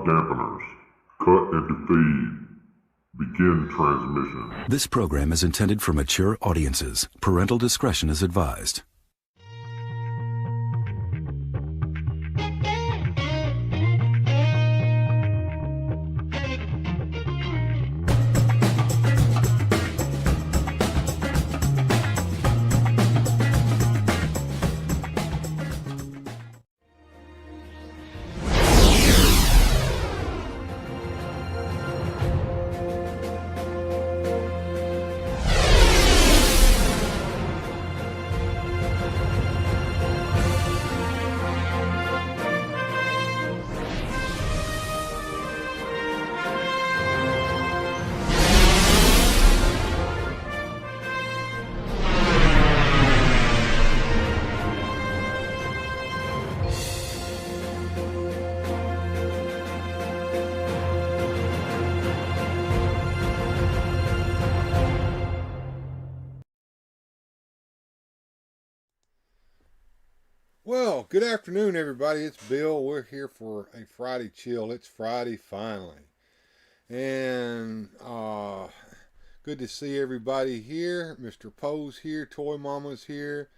dampeners. Cut into feed. Begin transmission. This program is intended for mature audiences. Parental discretion is advised. Well, good afternoon, everybody. It's Bill. We're here for a Friday chill. It's Friday finally. And good to see everybody here. Mr. Poe's here. Toy Mama's here.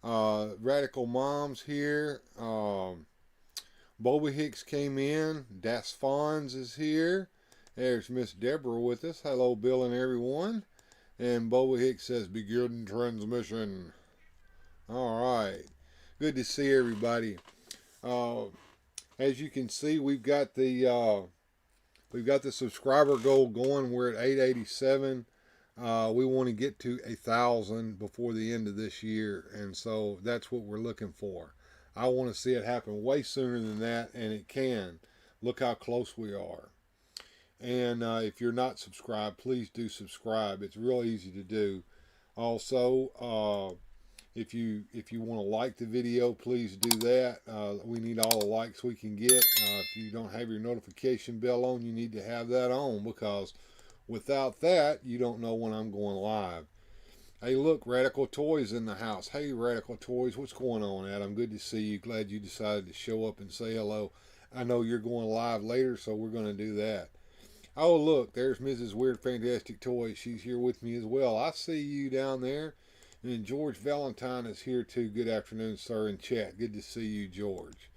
Radical Mom's here. Boba Hicks came in. Das Fonz is here. There's Miss Deborah with us. Hello, Bill and everyone. And Boba Hicks says, begin transmission. All right. Good to see everybody. As you can see, we've got the subscriber goal going. We're at 887. We want to get to 1,000 before the end of this year, and so that's what we're looking for. I want to see it happen way sooner than that, and it can. Look how close we are. And if you're not subscribed, please do subscribe. It's real easy to do. Also, if you want to like the video, please do that. We need all the likes we can get. If you don't have your notification bell on, you need to have that on, because without that, you don't know when I'm going live. Hey, look, Radical Toys in the house. Hey, Radical Toys, what's going on, Adam? Good to see you. Glad you decided to show up and say hello. I know you're going live later, so we're going to do that. Oh, look, there's Mrs. Weird Fantastic Toys. She's here with me as well. I see you down there. And George Valentine is here too. Good afternoon, sir, in chat. Good to see you, George.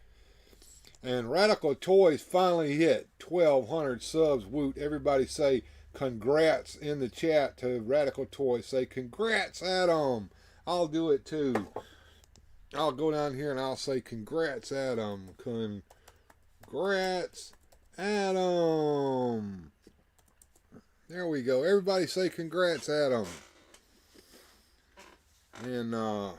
And Radical Toys finally hit 1,200 subs. Woot. Everybody say congrats in the chat to Radical Toys. Say congrats, Adam. I'll do it too. I'll go down here and I'll say congrats, Adam. Congrats, Adam. There we go. Everybody say congrats, Adam. And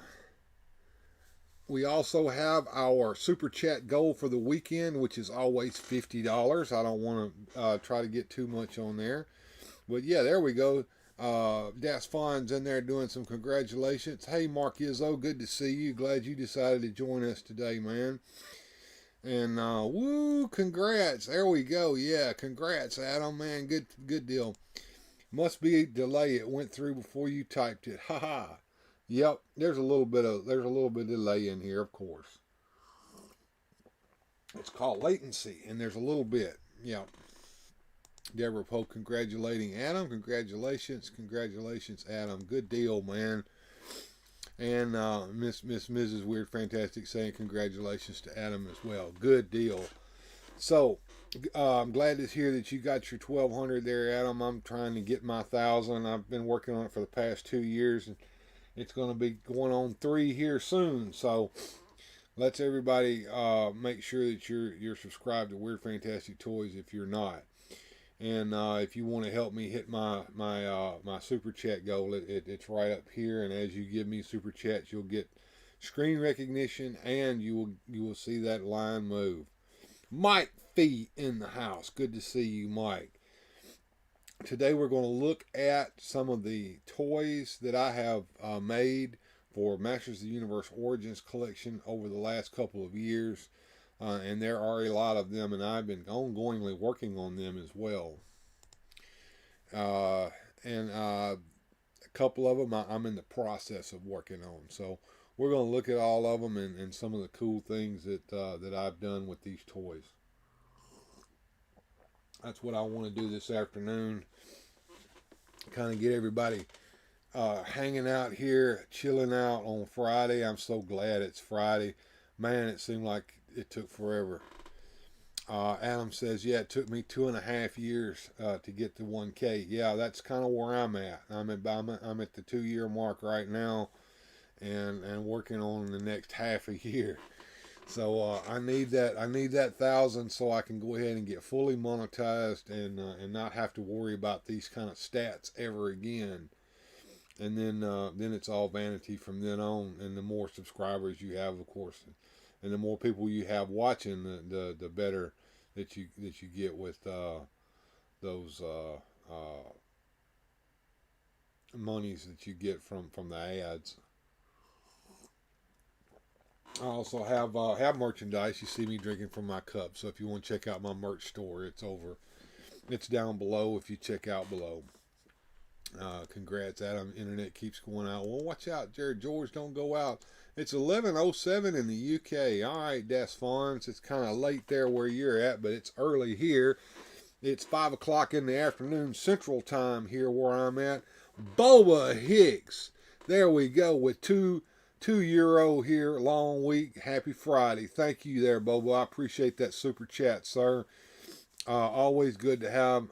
we also have our Super Chat goal for the weekend, which is always $50. I don't want to try to get too much on there. But yeah, there we go. Das Fon's in there doing some congratulations. Hey, Mark Izzo, good to see you. Glad you decided to join us today, man. And woo, congrats. There we go. Yeah, congrats, Adam, man. Good deal. Must be a delay. It went through before you typed it. Ha ha. Yep, there's a little bit of delay in here, of course. It's called latency, and there's a little bit. Yep. Deborah Poe congratulating Adam. Congratulations, Adam. Good deal, man. And Mrs. Weird Fantastic saying congratulations to Adam as well. Good deal. So I'm glad to hear that you got your 1,200 there, Adam. I'm trying to get my 1,000. I've been working on it for the past 2 years, and it's going to be going on 3 here soon. So let's everybody make sure that you're subscribed to Weird Fantastic Toys if you're not. And if you want to help me hit my Super Chat goal, it's right up here. And as you give me Super Chats, you'll get screen recognition, and you will see that line move. Mike Fee in the house. Good to see you, Mike. Today we're going to look at some of the toys that I have made for Masters of the Universe Origins collection over the last couple of years. And there are a lot of them, and I've been ongoingly working on them as well. And a couple of them I'm in the process of working on. So we're going to look at all of them and some of the cool things that I've done with these toys. That's what I want to do this afternoon. Kind of get everybody hanging out here, chilling out on Friday. I'm so glad it's Friday. Man, it seemed like it took forever. Adam says, yeah, it took me 2.5 years to get to 1K. Yeah, that's kind of where I'm at. I'm at the 2-year mark right now, and working on the next half a year. So I need that 1,000 so I can go ahead and get fully monetized and not have to worry about these kind of stats ever again. And then it's all vanity from then on. And the more subscribers you have, of course, and the more people you have watching, the better that you get with those monies that you get from the ads. I also have merchandise. You see me drinking from my cup. So if you want to check out my merch store, it's down below. If you check out below. Congrats, Adam. Internet keeps going out. Well, watch out, Jared George. Don't go out. It's 11:07 in the UK. All right, Des Fonz. It's kind of late there where you're at, but it's early here. It's 5 o'clock in the afternoon Central Time here where I'm at. Boba Hicks. There we go with €2 here. Long week. Happy Friday. Thank you there, Boba. I appreciate that super chat, sir. Always good to have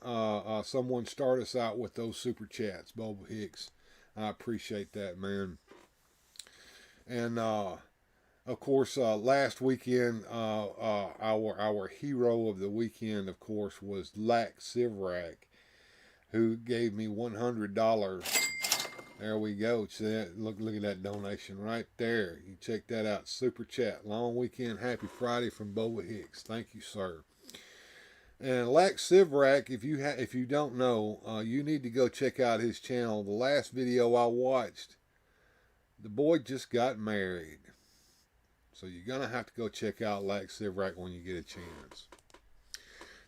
someone start us out with those super chats, Boba Hicks. I appreciate that, man. And of course, last weekend, our hero of the weekend, of course, was Lack Sivrak, who gave me $100. There we go. Look at that donation right there. You check that out. Super chat. Long weekend. Happy Friday from Boba Hicks. Thank you, sir. And Lack Sivrak, if you don't know, you need to go check out his channel. The last video I watched, the boy just got married. So you're going to have to go check out Lack Sivrak when you get a chance.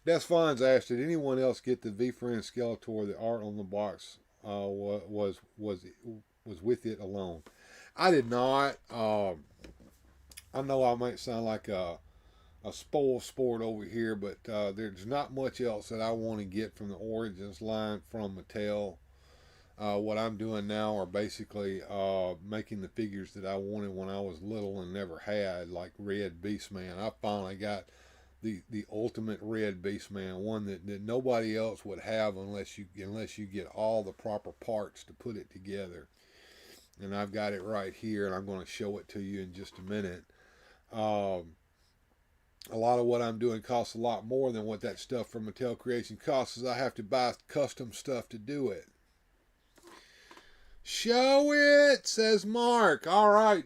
Des Fonz asked, did anyone else get the V-Friend Skeletor? The art on the box was with it alone. I did not. I know I might sound like a spoil sport over here, but there's not much else that I want to get from the Origins line from Mattel. What I'm doing now are basically making the figures that I wanted when I was little and never had, like Red Beastman. I finally got the ultimate Red Beastman, one that nobody else would have unless you get all the proper parts to put it together. And I've got it right here, and I'm going to show it to you in just a minute. A lot of what I'm doing costs a lot more than what that stuff from Mattel Creation costs, as I have to buy custom stuff to do it. Show it, says Mark. All right,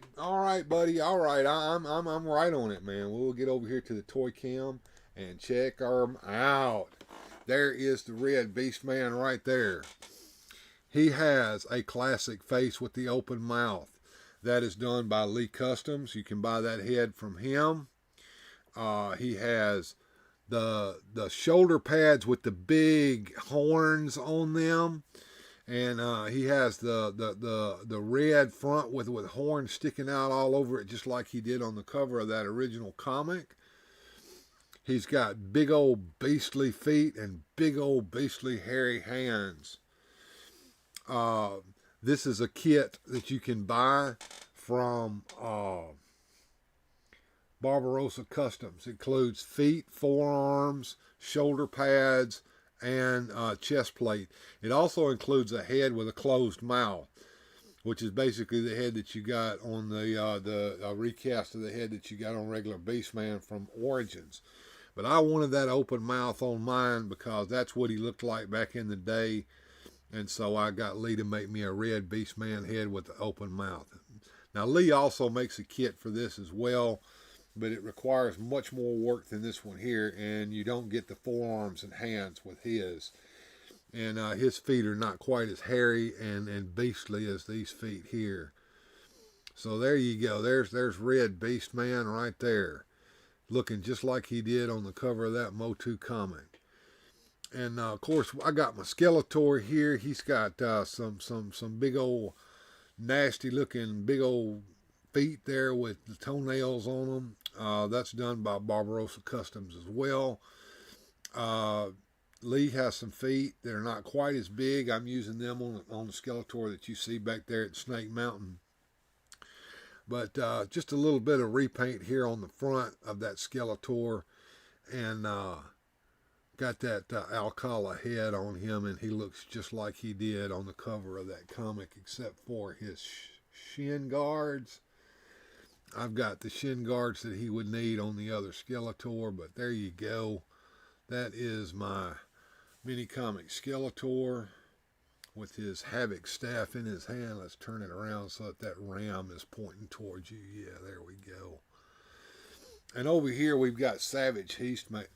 buddy. All right, I'm right on it, man. We'll get over here to the toy cam and check them out. There is the Red Beastman right there. He has a classic face with the open mouth. That is done by Lee Customs. You can buy that head from him. He has the shoulder pads with the big horns on them, and he has the red front with horns sticking out all over it, just like he did on the cover of that original comic. He's got big old beastly feet and big old beastly hairy hands. This is a kit that you can buy from Barbarossa Customs. It includes feet, forearms, shoulder pads, and chest plate. It also includes a head with a closed mouth, which is basically the head that you got on the recast of the head that you got on regular Beastman from Origins. But I wanted that open mouth on mine because that's what he looked like back in the day. And so I got Lee to make me a Red Beastman head with the open mouth. Now Lee also makes a kit for this as well, but it requires much more work than this one here, and you don't get the forearms and hands with his. And his feet are not quite as hairy and beastly as these feet here. So there you go. There's Red Beastman right there, looking just like he did on the cover of that Motu comic. And of course, I got my Skeletor here. He's got some big old nasty looking big old feet there with the toenails on them. That's done by Barbarossa Customs as well. Lee has some feet. They're not quite as big. I'm using them on the Skeletor that you see back there at Snake Mountain. But just a little bit of repaint here on the front of that Skeletor. And got that Alcala head on him, and he looks just like he did on the cover of that comic, except for his shin guards. I've got the shin guards that he would need on the other Skeletor, but there you go. That is my mini comic Skeletor with his Havoc staff in his hand. Let's turn it around so that that ram is pointing towards you. Yeah, there we go. And over here we've got Savage He-Man.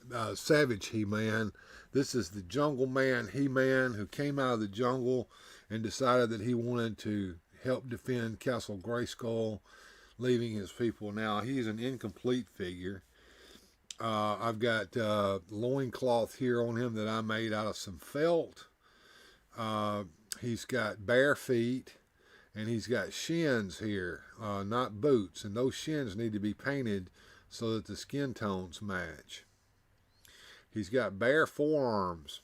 This is the Jungle Man He-Man who came out of the jungle and decided that he wanted to help defend Castle Grayskull, leaving his people. Now, he's an incomplete figure. I've got loincloth here on him that I made out of some felt. He's got bare feet, and he's got shins here, not boots. And those shins need to be painted so that the skin tones match. He's got bare forearms.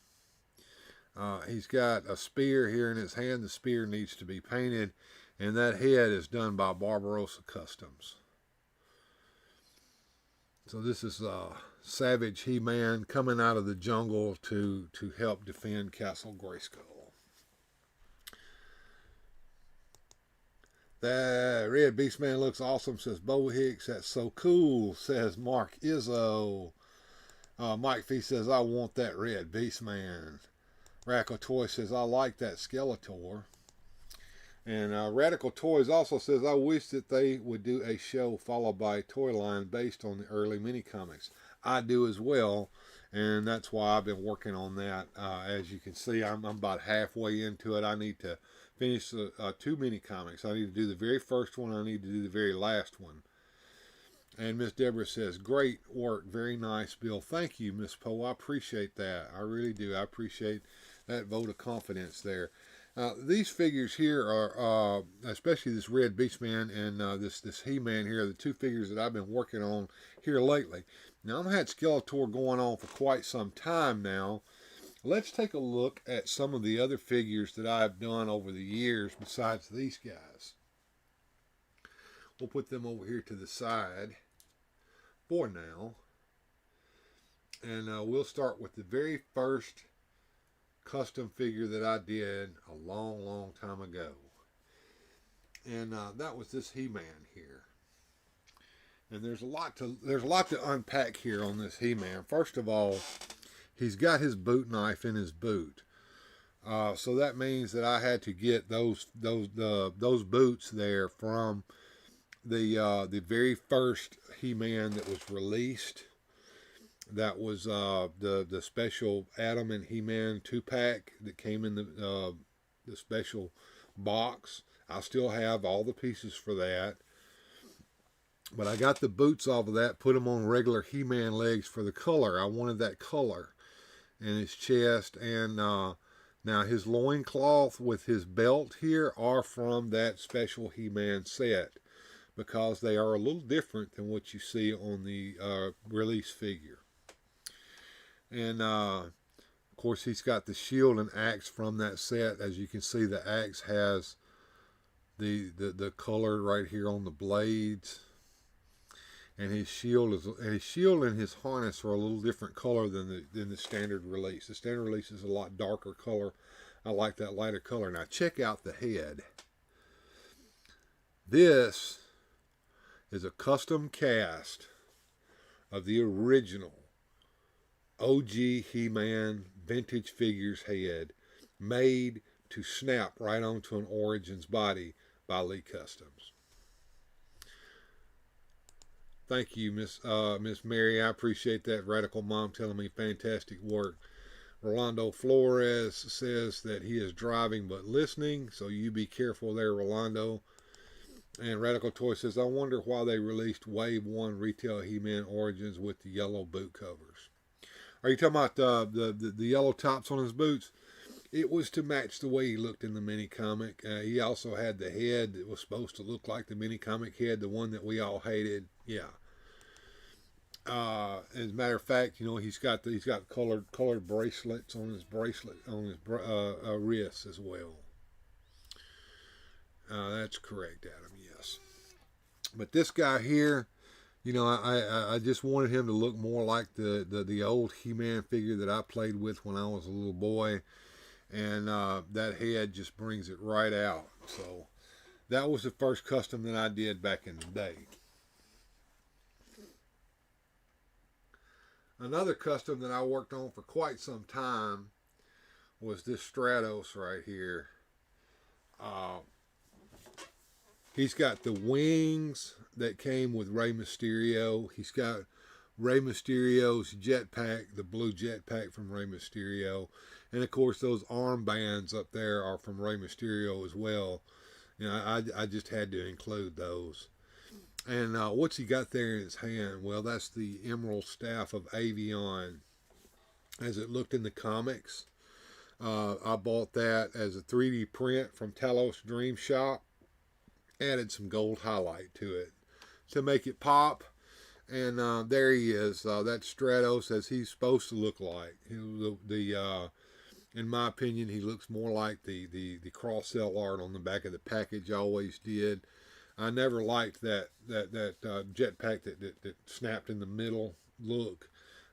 He's got a spear here in his hand. The spear needs to be painted, and that head is done by Barbarossa Customs. So this is Savage He-Man coming out of the jungle to help defend Castle Grayskull. That Red Beastman looks awesome, says Bo Hicks. That's so cool, says Mark Izzo. Mike Fee says, I want that Red Beastman. Radical Toy says, I like that Skeletor. And Radical Toys also says, I wish that they would do a show followed by a toy line based on the early mini comics. I do as well, and that's why I've been working on that. As you can see, I'm about halfway into it. I need to finish 2 mini comics. I need to do the very first one. I need to do the very last one. And Miss Deborah says, great work. Very nice, Bill. Thank you, Miss Poe. I appreciate that. I really do. I appreciate that vote of confidence there. These figures here are, especially this Red Beastman and this He-Man here, are the 2 figures that I've been working on here lately. Now, I've had Skeletor going on for quite some time now. Let's take a look at some of the other figures that I've done over the years besides these guys. We'll put them over here to the side for now. And we'll start with the very first custom figure that I did a long time ago. And that was this He-Man here. And there's a lot to unpack here on this He-Man. First of all, he's got his boot knife in his boot. So that means that I had to get those boots there from the very first He-Man that was released. That was the special Adam and He-Man 2-pack that came in the special box. I still have all the pieces for that. But I got the boots off of that, put them on regular He-Man legs for the color. I wanted that color in his chest. And now his loincloth with his belt here are from that special He-Man set, because they are a little different than what you see on the release figure. And of course, he's got the shield and axe from that set. As you can see, the axe has the color right here on the blades. And his shield and his harness are a little different color than the standard release. The standard release is a lot darker color. I like that lighter color. Now check out the head. This is a custom cast of the original OG He-Man vintage figures head, made to snap right onto an Origins body by Lee Customs. Thank you, Miss Mary. I appreciate that. Radical Mom telling me fantastic work. Rolando Flores says that he is driving but listening, so you be careful there, Rolando. And Radical Toy says, I wonder why they released Wave 1 Retail He-Man Origins with the yellow boot covers. Are you talking about the yellow tops on his boots? It was to match the way he looked in the mini comic. He also had the head that was supposed to look like the mini comic head, the one that we all hated. Yeah. As a matter of fact, you know, he's got colored bracelets on his wrists as well. That's correct, Adam. Yes. But this guy here, you know, I just wanted him to look more like the old He-Man figure that I played with when I was a little boy, and that head just brings it right out. So that was the first custom that I did back in the day. Another custom that I worked on for quite some time was this Stratos right here. He's got the wings that came with Rey Mysterio. He's got Rey Mysterio's jetpack, the blue jetpack from Rey Mysterio. And of course, those armbands up there are from Rey Mysterio as well. You know, I just had to include those. And what's he got there in his hand? Well, that's the Emerald Staff of Avion, as it looked in the comics. I bought that as a 3D print from Talos Dream Shop. Added some gold highlight to it to make it pop. And there he is. That's Stratos as he's supposed to look like. In my opinion, he looks more like the cross-cell art on the back of the package. I always did. I never liked that jetpack that snapped in the middle look.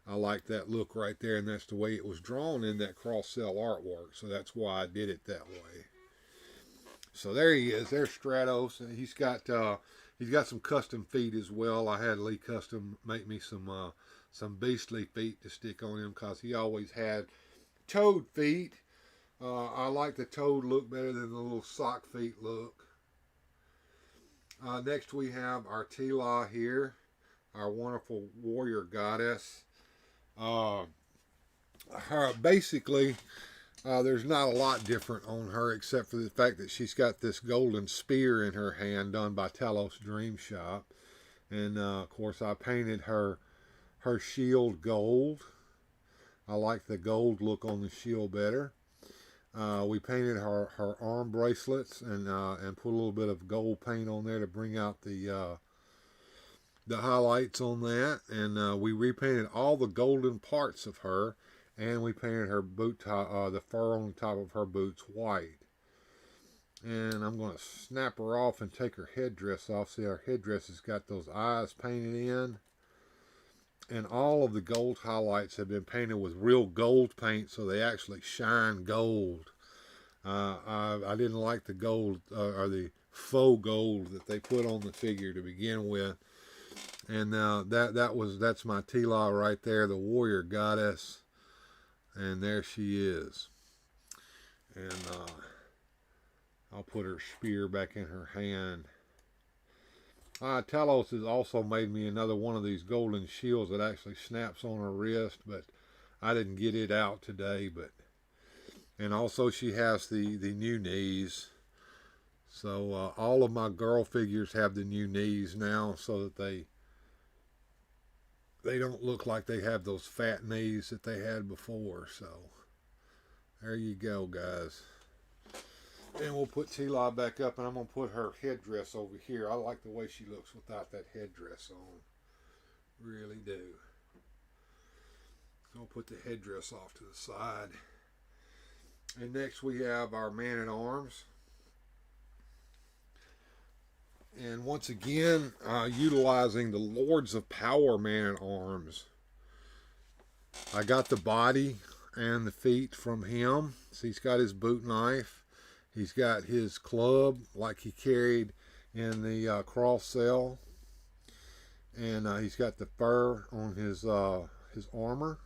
I like that look right there, and that's the way it was drawn in that cross-cell artwork. So that's why I did it that way. So there he is. There's Stratos, and he's got some custom feet as well. I had Lee Custom make me some beastly feet to stick on him because he always had toad feet. I like the toad look better than the little sock feet look. Next we have our Tila here, our wonderful warrior goddess. Basically, there's not a lot different on her except for the fact that she's got this golden spear in her hand done by Talos Dream Shop. And of course I painted her shield gold. I like the gold look on the shield better. We painted her arm bracelets and put a little bit of gold paint on there to bring out the highlights on that. And we repainted all the golden parts of her. And we painted her boot top, the fur on the top of her boots white. And I'm going to snap her off and take her headdress off. See, her headdress has got those eyes painted in. And all of the gold highlights have been painted with real gold paint, so they actually shine gold. I didn't like the gold, or the faux gold that they put on the figure to begin with. And that's my Tila right there, the warrior goddess. And there she is. And I'll put her spear back in her hand. Talos has also made me another one of these golden shields that actually snaps on her wrist, but I didn't get it out today. And also she has the new knees. So all of my girl figures have the new knees now, so that they don't look like they have those fat knees that they had before. So there you go, guys. And we'll put Tila back up, and I'm going to put her headdress over here. I like the way she looks without that headdress on. Really do. I'll put the headdress off to the side. And next we have our Man-at-Arms. And once again, utilizing the Lords of Power Man-at-Arms. I got the body and the feet from him. So he's got his boot knife. He's got his club like he carried in the cross cell. And he's got the fur on his armor.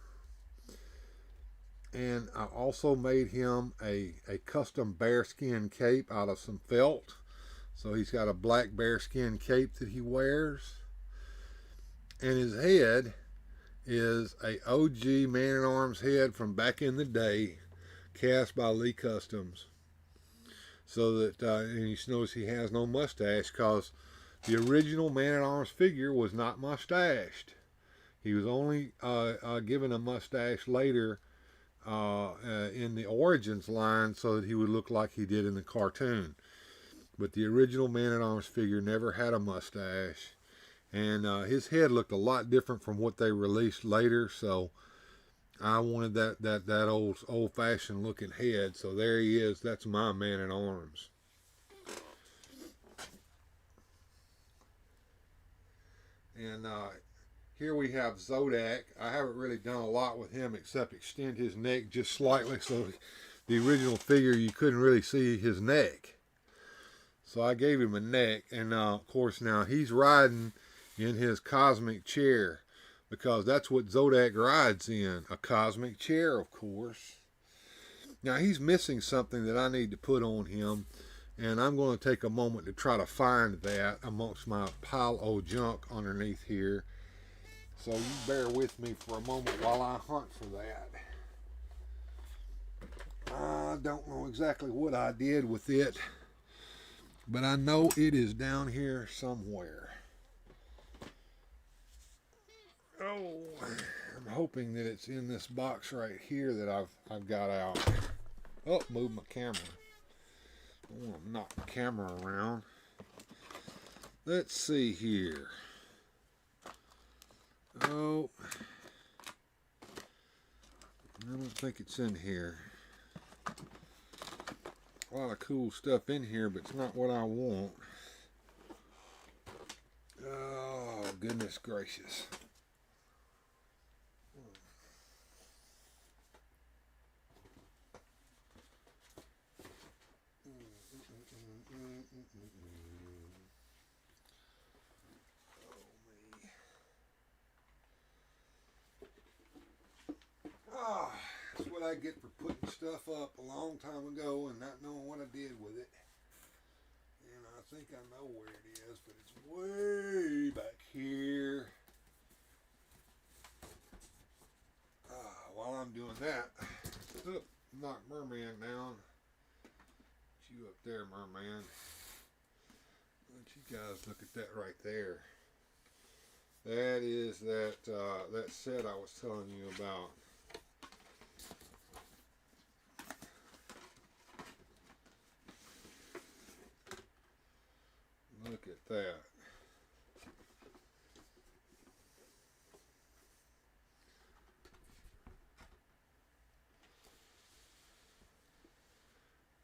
And I also made him a custom bearskin cape out of some felt. So he's got a black bearskin cape that he wears. And his head is a OG Man-at-Arms head from back in the day, cast by Lee Customs. So that, and you notice he has no mustache, because the original Man-at-Arms figure was not mustached. He was only given a mustache later in the Origins line, so that he would look like he did in the cartoon. But the original Man-at-Arms figure never had a mustache. And his head looked a lot different from what they released later, so I wanted that old-fashioned looking head. So there he is. That's my Man-at-Arms. And here we have Zodak. I haven't really done a lot with him except extend his neck just slightly, so the original figure you couldn't really see his neck. So I gave him a neck, and of course now he's riding in his cosmic chair, because that's what Zodak rides in, a cosmic chair, of course. Now he's missing something that I need to put on him, and I'm going to take a moment to try to find that amongst my pile of junk underneath here. So you bear with me for a moment while I hunt for that. I don't know exactly what I did with it, but I know it is down here somewhere. Oh, I'm hoping that it's in this box right here that I've got out. Oh, move my camera. I want to knock the camera around. Let's see here. Oh, I don't think it's in here. A lot of cool stuff in here, but it's not what I want. Oh, goodness gracious. Oh, that's what I get for putting stuff up a long time ago and not knowing what I did with it. And I think I know where it is, but it's way back here. While I'm doing that, knock Merman down. You up there, Merman. Let you guys look at that right there. That is that set I was telling you about. Look at that.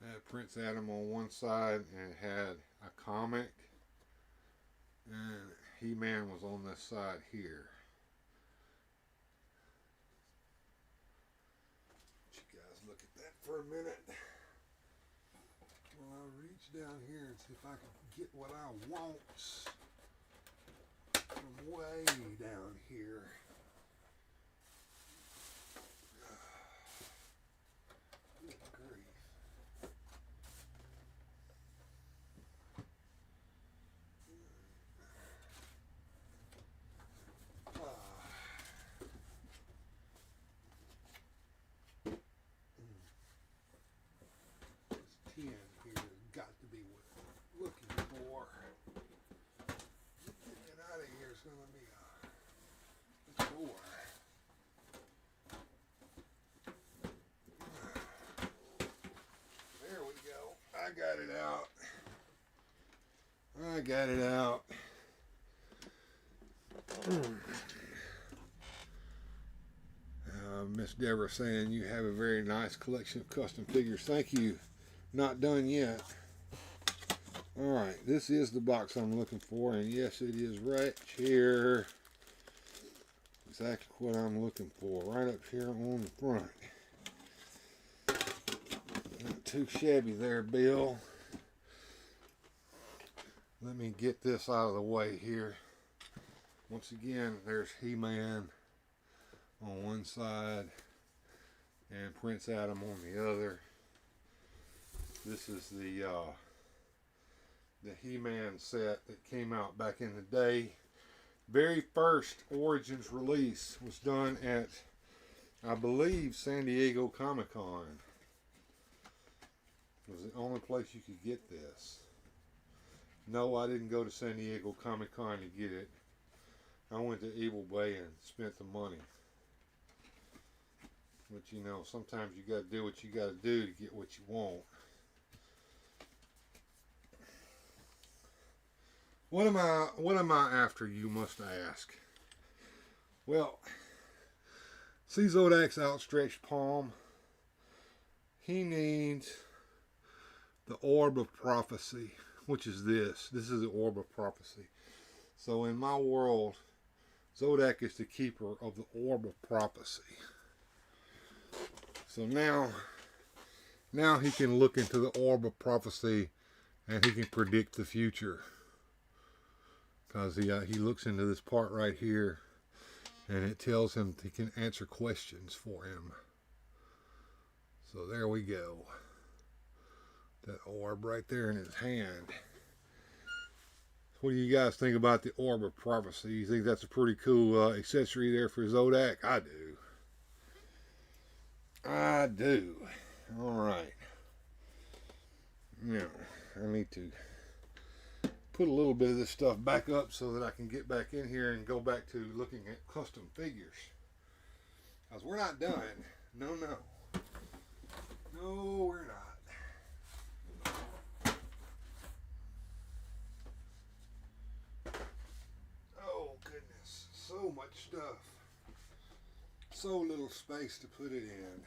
Had Prince Adam on one side and it had a comic, and He-Man was on this side here. Let you guys look at that for a minute. Well, I'll reach down here and see if I can get what I want from way down here. Good grief. This 10 here has got to be what I'm looking for. Get out of here, it's going to be a 4. There we go. I got it out. I got it out. Miss Deborah saying you have a very nice collection of custom figures. Thank you. Not done yet. Alright, this is the box I'm looking for, and yes, it is right here. Exactly what I'm looking for. Right up here on the front. Not too shabby there, Bill. Let me get this out of the way here. Once again, there's He-Man on one side and Prince Adam on the other. This is the He-Man set that came out back in the day. Very first Origins release was done at, I believe, San Diego Comic-Con. It was the only place you could get this. No, I didn't go to San Diego Comic-Con to get it. I went to Evil Bay and spent the money. But you know, sometimes you got to do what you got to do to get what you want. What am I after, you must ask? Well, see Zodak's outstretched palm? He needs the orb of prophecy, which is this. This is the orb of prophecy. So in my world, Zodak is the keeper of the orb of prophecy. So now he can look into the orb of prophecy and he can predict the future. Because he looks into this part right here and it tells him he can answer questions for him. So there we go. That orb right there in his hand. What do you guys think about the orb of prophecy? You think that's a pretty cool accessory there for Zodak? I do. I do. All right. Now, I need to put a little bit of this stuff back up so that I can get back in here and go back to looking at custom figures. Because we're not done. No. No, we're not. Oh, goodness. So much stuff. So little space to put it in.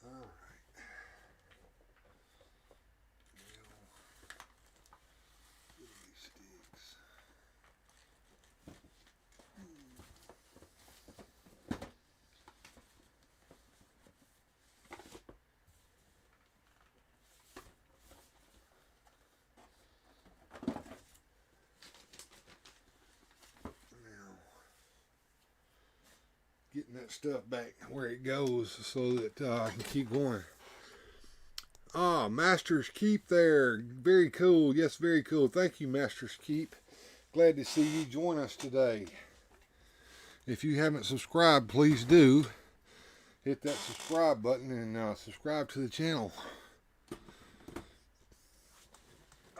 All right. These sticks. Getting that stuff back where it goes so that I can keep going. Ah, Master's Keep there. Very cool. Yes, very cool. Thank you, Master's Keep. Glad to see you join us today. If you haven't subscribed, please do. Hit that subscribe button and subscribe to the channel.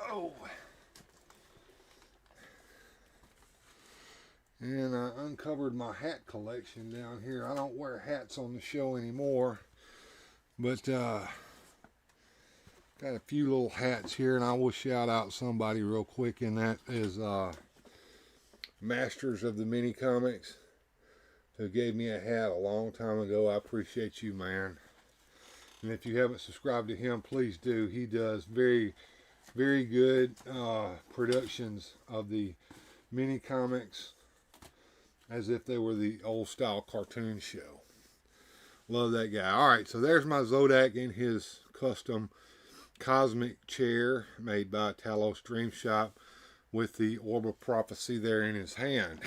Oh. And I uncovered my hat collection down here. I don't wear hats on the show anymore. But got a few little hats here. And I will shout out somebody real quick. And that is Masters of the Mini Comics, who gave me a hat a long time ago. I appreciate you, man. And if you haven't subscribed to him, please do. He does very, very good productions of the mini comics, as if they were the old style cartoon show. Love that guy. Alright, so there's my Zodak in his custom cosmic chair made by Talos Dream Shop with the Orb of Prophecy there in his hand.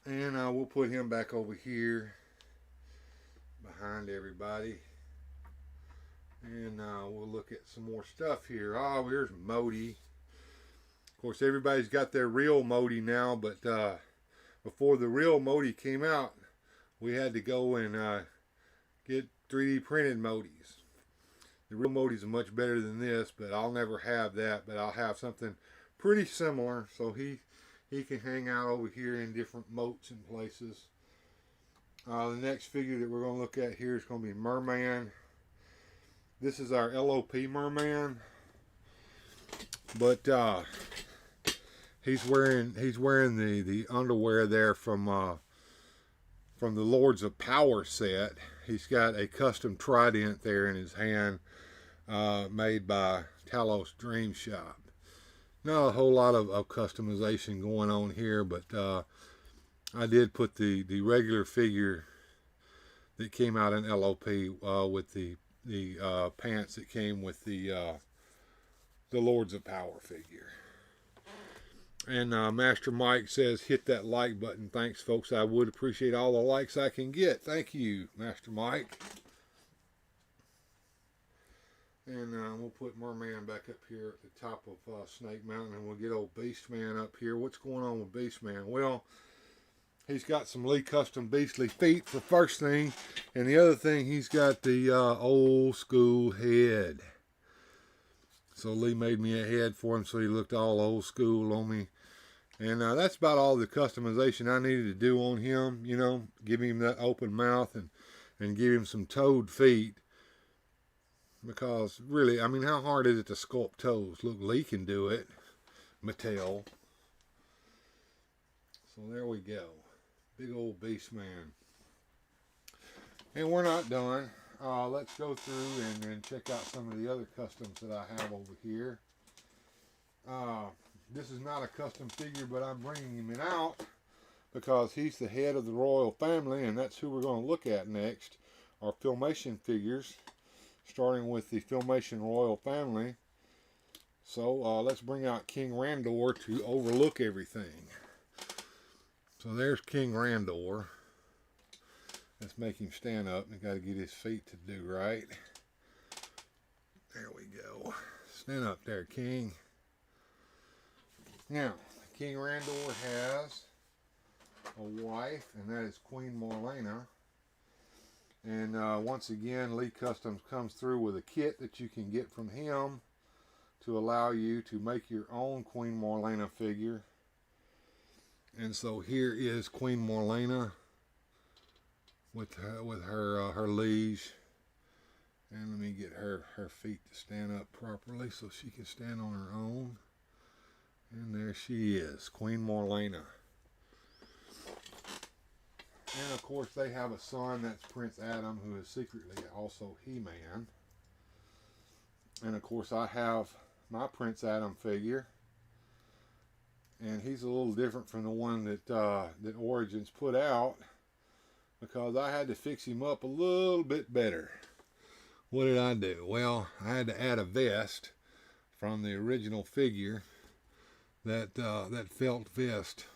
And we'll put him back over here behind everybody. And we'll look at some more stuff here. Oh, here's Modi. Of course, everybody's got their real Modi now, but before the real Modi came out, we had to go and get 3D printed Modis. The real Modis are much better than this, but I'll never have that. But I'll have something pretty similar, so he can hang out over here in different moats and places. The next figure that we're going to look at here is going to be Merman. This is our LOP Merman, but he's wearing the underwear there from the Lords of Power set. He's got a custom trident there in his hand, made by Talos Dream Shop. Not a whole lot of customization going on here, but I did put the regular figure that came out in LOP with the pants that came with the Lords of Power figure. And Master Mike says, hit that like button. Thanks, folks. I would appreciate all the likes I can get. Thank you, Master Mike. And we'll put Merman back up here at the top of Snake Mountain, and we'll get old Beastman up here. What's going on with Beastman? Well, he's got some Lee Custom Beastly feet for first thing. And the other thing, he's got the old school head. So Lee made me a head for him so he looked all old school on me. And that's about all the customization I needed to do on him. You know, give him that open mouth and give him some toed feet. Because really, I mean, how hard is it to sculpt toes? Look, Lee can do it. Mattel. So there we go. Big old beast man. And we're not done. Let's go through and check out some of the other customs that I have over here. This is not a custom figure, but I'm bringing him out because he's the head of the royal family, and that's who we're going to look at next. Our Filmation figures, starting with the Filmation royal family. So let's bring out King Randor to overlook everything. So there's King Randor. Let's make him stand up. We got to get his feet to do right. There we go. Stand up there, King. Now, King Randor has a wife, and that is Queen Marlena. And once again, Lee Customs comes through with a kit that you can get from him to allow you to make your own Queen Marlena figure. And so here is Queen Marlena with her liege. And let me get her feet to stand up properly so she can stand on her own. And there she is, Queen Marlena. And of course they have a son, that's Prince Adam, who is secretly also He-Man. And of course I have my Prince Adam figure. And he's a little different from the one that Origins put out, because I had to fix him up a little bit better. What did I do? Well, I had to add a vest from the original figure. That felt vest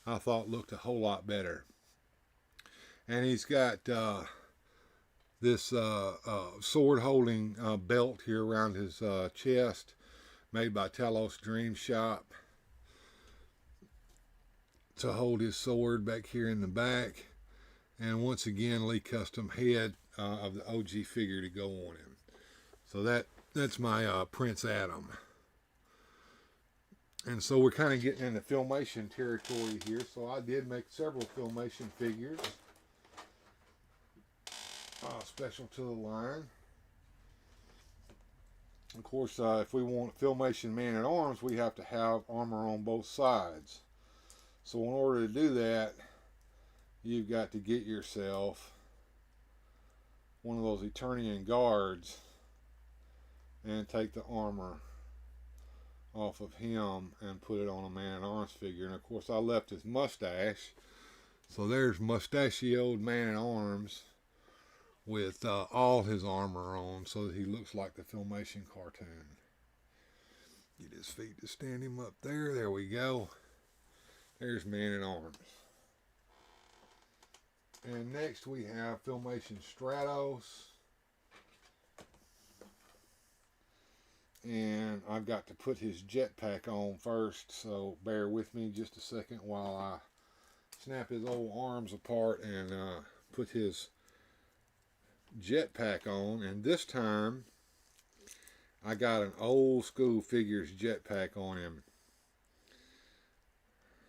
I thought looked a whole lot better. And he's got this sword holding belt here around his chest, made by Talos Dream Shop, to hold his sword back here in the back. And once again, Lee Custom head of the OG figure to go on him. So that's my Prince Adam. And so we're kind of getting into Filmation territory here. So I did make several Filmation figures, special to the line. Of course, if we want Filmation Man-at-Arms, we have to have armor on both sides. So in order to do that, you've got to get yourself one of those Eternian guards and take the armor off of him and put it on a Man-at-Arms figure. And of course I left his mustache, so there's mustachioed Man-at-Arms with all his armor on, so that he looks like the Filmation cartoon. Get his feet to stand him up there. There we go. There's Man-at-Arms. And next we have Filmation Stratos. And I've got to put his jetpack on first, so bear with me just a second while I snap his old arms apart and put his jetpack on. And this time I got an old school figures jetpack on him.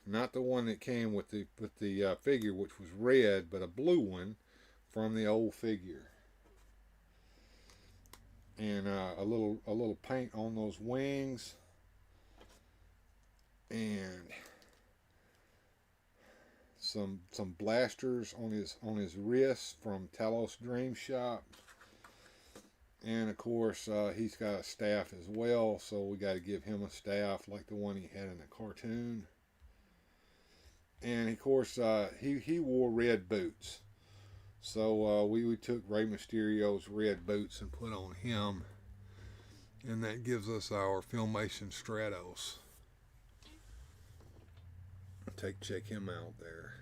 Not the one that came with the figure, which was red, but a blue one from the old figure. And a little paint on those wings, and some blasters on his wrists from Talos Dream Shop. And of course he's got a staff as well, so we got to give him a staff like the one he had in the cartoon. And of course he wore red boots. So we took Rey Mysterio's red boots and put on him. And that gives us our Filmation Stratos. Check him out there.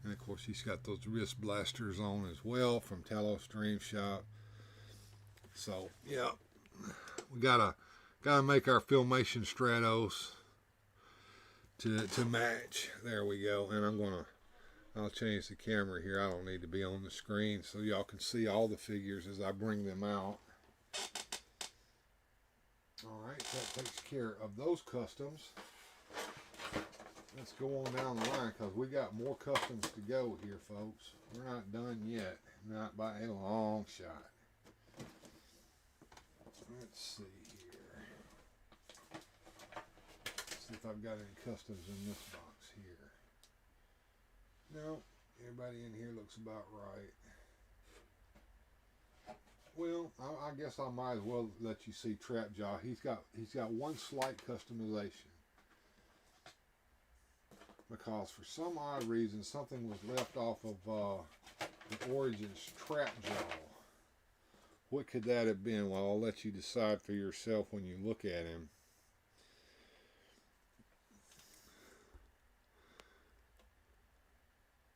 And of course he's got those wrist blasters on as well from Talos Dream Shop. So yeah, we gotta make our Filmation Stratos to match. There we go. And I'm gonna I'll change the camera here. I don't need to be on the screen so y'all can see all the figures as I bring them out. Alright, that takes care of those customs. Let's go on down the line because we got more customs to go here, folks. We're not done yet. Not by a long shot. Let's see here. Let's see if I've got any customs in this box here. No, everybody in here looks about right. Well, I guess I might as well let you see Trapjaw. He's got one slight customization. Because for some odd reason, something was left off of the Origins Trapjaw. What could that have been? Well, I'll let you decide for yourself when you look at him.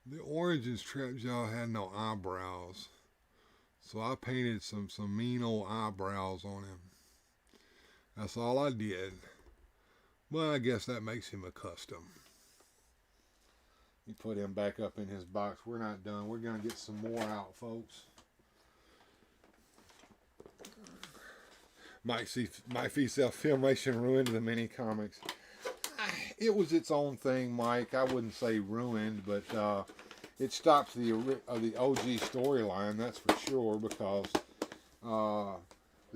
The Origins Trapjaw had no eyebrows. So I painted some mean old eyebrows on him. That's all I did. But I guess that makes him a custom. You put him back up in his box. We're not done. We're going to get some more out, folks. Mike V self-filmation ruined the mini comics. It was its own thing, Mike. I wouldn't say ruined, but it stops the OG storyline, that's for sure, because the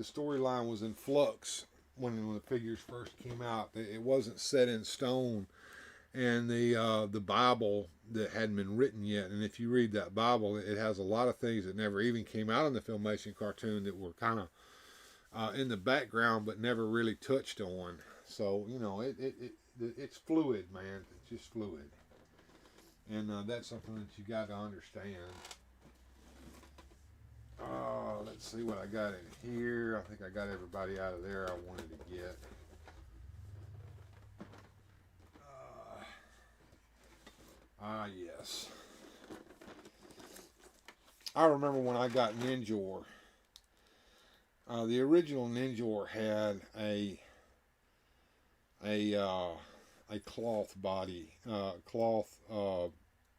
storyline was in flux when the figures first came out. It wasn't set in stone, and the Bible that hadn't been written yet. And if you read that Bible, it has a lot of things that never even came out in the Filmation cartoon that were kind of in the background but never really touched on. So you know, it's fluid, man. It's just fluid. And that's something that you got to understand. Let's see what I got in here. I think I got everybody out of there I wanted to get. Yes. I remember when I got Ninjor. The original Ninjor had a cloth body, cloth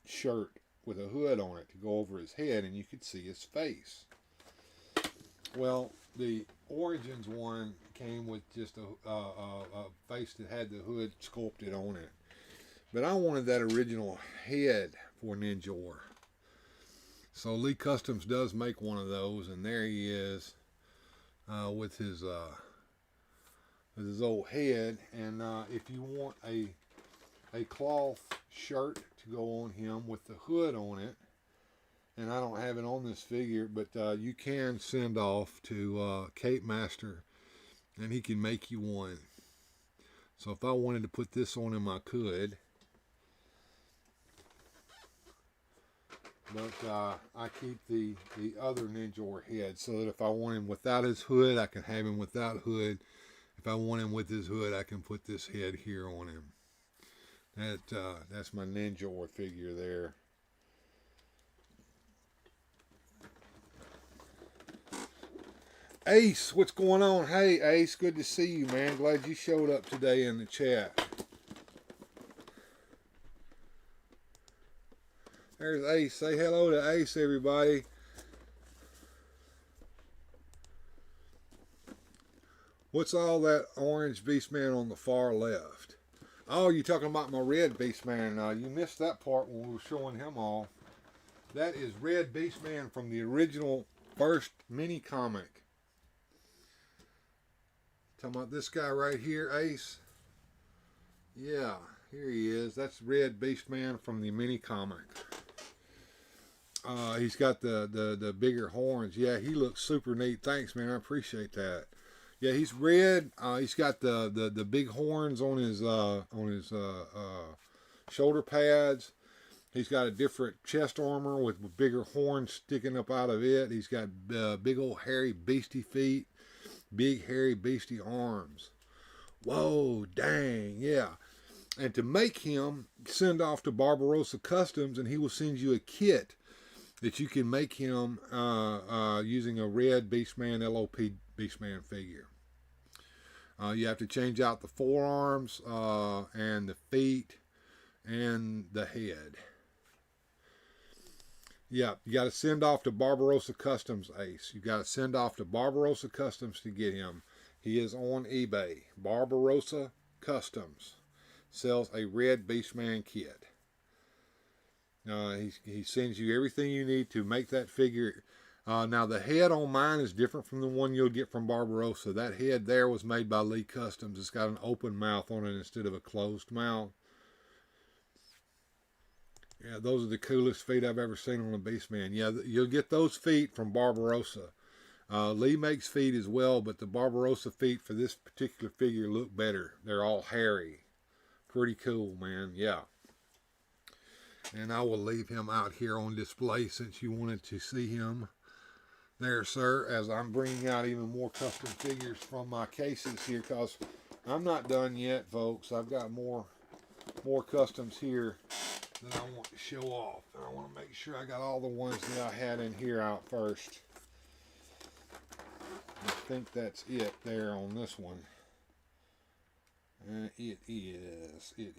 shirt with a hood on it to go over his head, and you could see his face. Well, the Origins one came with just a face that had the hood sculpted on it. But I wanted that original head for Ninjor. So Lee Customs does make one of those, and there he is with his old head. And if you want a cloth shirt to go on him with the hood on it, and I don't have it on this figure, but you can send off to Cape Master, and he can make you one. So if I wanted to put this on him, I could. But I keep the other Ninjor head so that if I want him without his hood, I can have him without hood. If I want him with his hood, I can put this head here on him. That's my Ninjor figure there. Ace, what's going on? Hey, Ace, good to see you, man. Glad you showed up today in the chat. There's Ace. Say hello to Ace, everybody. What's all that orange Beastman on the far left? Oh, you're talking about my red Beastman. You missed that part when we were showing him all. That is Red Beastman from the original first mini comic. Talking about this guy right here, Ace. Yeah, here he is. That's Red Beastman from the mini comic. He's got the bigger horns. Yeah, he looks super neat. Thanks, man. I appreciate that. Yeah, he's red. He's got the big horns on his shoulder pads. He's got a different chest armor with bigger horns sticking up out of it. He's got big old hairy beastie feet, big hairy beastie arms. Whoa, dang, yeah. And to make him, send off to Barbarossa Customs, and he will send you a kit that you can make him using a red Beastman LOP Beastman figure. You have to change out the forearms and the feet and the head. Yeah, you got to send off to Barbarossa Customs, Ace. You got to send off to Barbarossa Customs to get him. He is on eBay. Barbarossa Customs sells a red Beastman kit. He sends you everything you need to make that figure. Now the head on mine is different from the one you'll get from Barbarossa. That head there was made by Lee Customs. It's got an open mouth on it instead of a closed mouth. Yeah, those are the coolest feet I've ever seen on a Beastman. Yeah, you'll get those feet from Barbarossa. Lee makes feet as well, but the Barbarossa feet for this particular figure look better. They're all hairy. Pretty cool, man. Yeah. And I will leave him out here on display since you wanted to see him there, sir, as I'm bringing out even more custom figures from my cases here, because I'm not done yet, folks. I've got more customs here that I want to show off. I want to make sure I got all the ones that I had in here out first. I think that's it there on this one. It is. We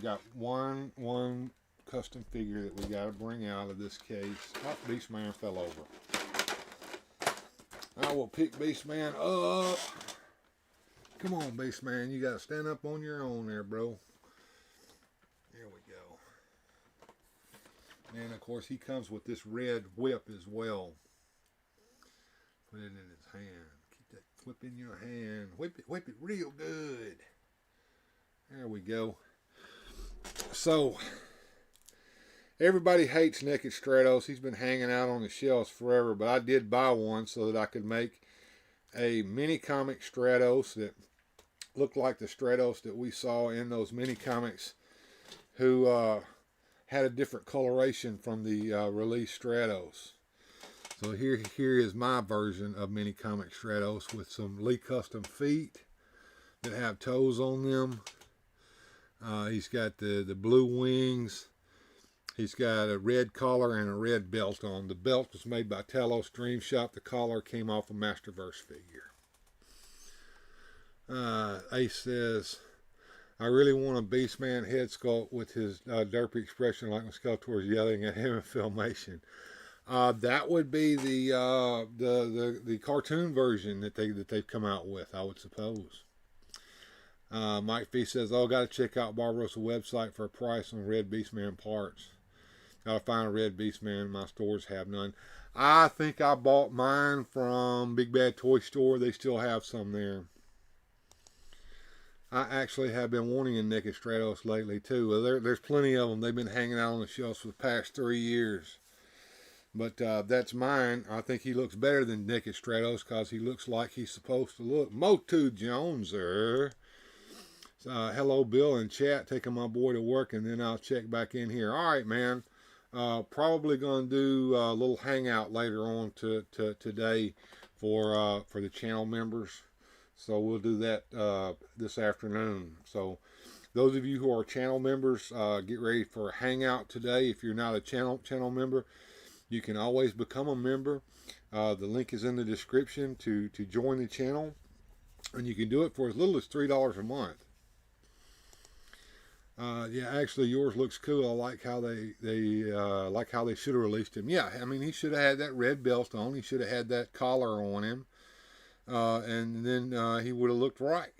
got one custom figure that we got to bring out of this case. Oh, Beastman fell over. I will pick Beastman up. Come on, Beastman. You got to stand up on your own there, bro. There we go. And, of course, he comes with this red whip as well. Put it in his hand. Keep that whip in your hand. Whip it real good. There we go. So, everybody hates Naked Stratos. He's been hanging out on the shelves forever, but I did buy one so that I could make a mini comic Stratos that looked like the Stratos that we saw in those mini comics, who had a different coloration from the release Stratos. So here is my version of mini comic Stratos with some Lee Custom feet that have toes on them. He's got the blue wings. He's got a red collar and a red belt on. The belt was made by Talos Dream Shop. The collar came off a Masterverse figure. Ace says, I really want a Beastman head sculpt with his derpy expression like when Skeletor's yelling at him in Filmation. That would be the cartoon version that they've come out with, I would suppose. Mike Fee says, got to check out Barbarossa website for a price on red Beastman parts. Gotta find a red Beastman. My stores have none. I think I bought mine from Big Bad Toy Store. They still have some there. I actually have been wanting a Naked Stratos lately too. Well, there's plenty of them. They've been hanging out on the shelves for the past 3 years. But that's mine. I think he looks better than Naked Stratos because he looks like he's supposed to look. Motu Joneser. Hello, Bill, in chat. Taking my boy to work, and then I'll check back in here. All right, man. Probably going to do a little hangout later on today for the channel members. So we'll do that this afternoon. So those of you who are channel members, get ready for a hangout today. If you're not a channel member, you can always become a member. The link is in the description to join the channel, and you can do it for as little as $3 a month. Yeah, actually, yours looks cool. I like how they should have released him. Yeah, I mean, he should have had that red belt on. He should have had that collar on him, and then he would have looked right.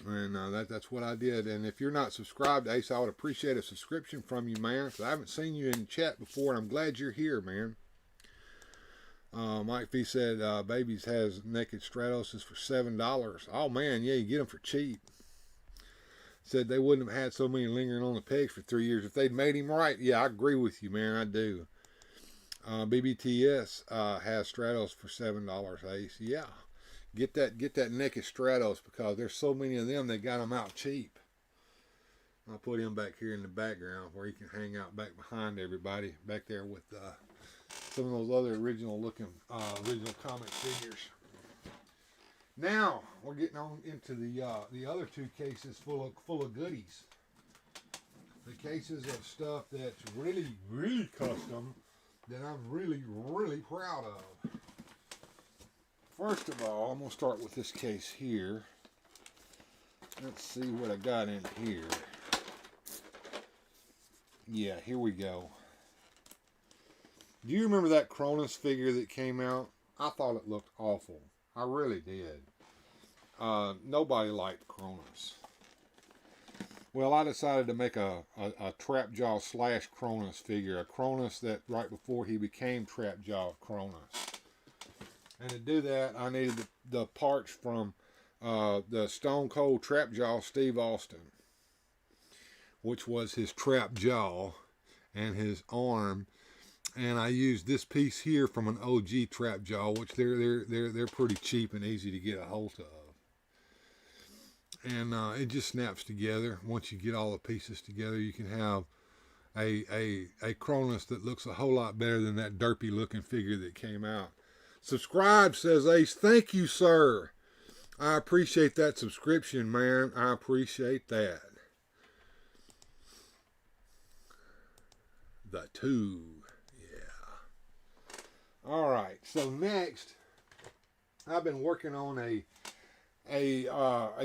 And that's what I did. And if you're not subscribed, Ace, I would appreciate a subscription from you, man, because I haven't seen you in chat before, and I'm glad you're here, man. Mike Fee said, Babies has Naked Stratos is for $7. Oh, man, yeah, you get them for cheap. Said they wouldn't have had so many lingering on the pegs for 3 years if they'd made him right. Yeah, I agree with you, man. I do. BBTS has Stratos for $7, Ace. Yeah. Get that Naked Stratos because there's so many of them, they got them out cheap. I'll put him back here in the background where he can hang out back behind everybody back there with some of those other original comic figures. Now we're getting on into the other two cases full of goodies. The cases of stuff that's really custom that I'm really proud of. First of all, I'm going to start with this case here. Let's see what I got in here. Yeah, here we go. Do you remember that Cronus figure that came out? I thought it looked awful. I really did. Nobody liked Cronus. Well, I decided to make a Trapjaw slash Cronus figure. A Cronus that right before he became Trapjaw Cronus. And to do that, I needed the parts from the Stone Cold Trapjaw Steve Austin, which was his trap jaw and his arm. And I used this piece here from an OG trap jaw, which they're pretty cheap and easy to get a hold of. And it just snaps together. Once you get all the pieces together, you can have a Cronus that looks a whole lot better than that derpy looking figure that came out. Subscribe, says Ace. Thank you, sir. I appreciate that subscription, man. I appreciate that. The two. Yeah. All right. So next, I've been working on a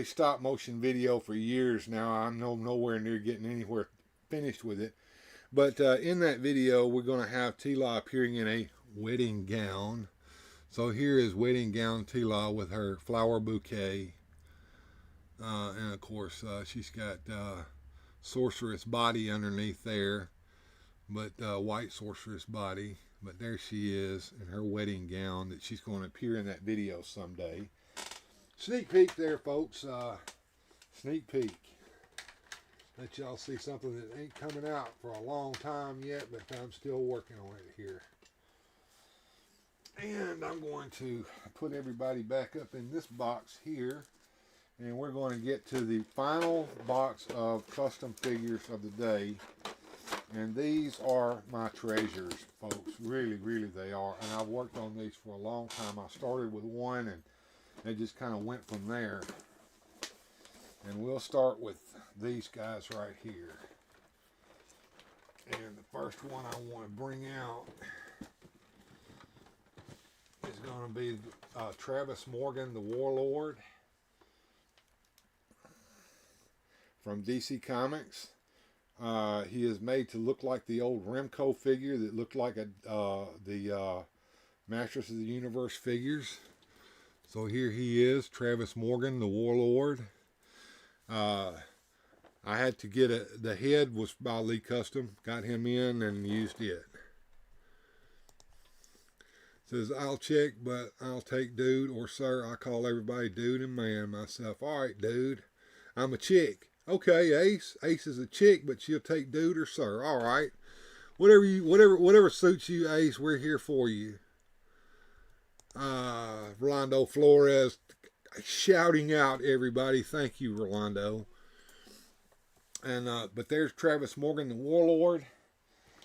stop motion video for years now. I'm nowhere near getting anywhere finished with it. But in that video, we're going to have Tila appearing in a wedding gown. So here is wedding gown Tila with her flower bouquet. And of course, she's got sorceress body underneath there. But white sorceress body. But there she is in her wedding gown that she's going to appear in that video someday. Sneak peek there, folks. Sneak peek. Let y'all see something that ain't coming out for a long time yet, but I'm still working on it here. And I'm going to put everybody back up in this box here. And we're going to get to the final box of custom figures of the day. And these are my treasures, folks. Really, really they are. And I've worked on these for a long time. I started with one and they just kind of went from there. And we'll start with these guys right here. And the first one I want to bring out is going to be Travis Morgan, the Warlord, from DC Comics. He is made to look like the old Remco figure that looked like the Masters of the Universe figures. So here he is, Travis Morgan, the Warlord. I had to get the head was by Lee Custom. Got him in and used it. Says, I'll check, but I'll take dude or sir. I call everybody dude and man myself. All right, dude. I'm a chick. Okay, Ace. Ace is a chick, but she'll take dude or sir. All right. Whatever suits you, Ace. We're here for you. Rolando Flores shouting out everybody. Thank you, Rolando. And but there's Travis Morgan, the Warlord.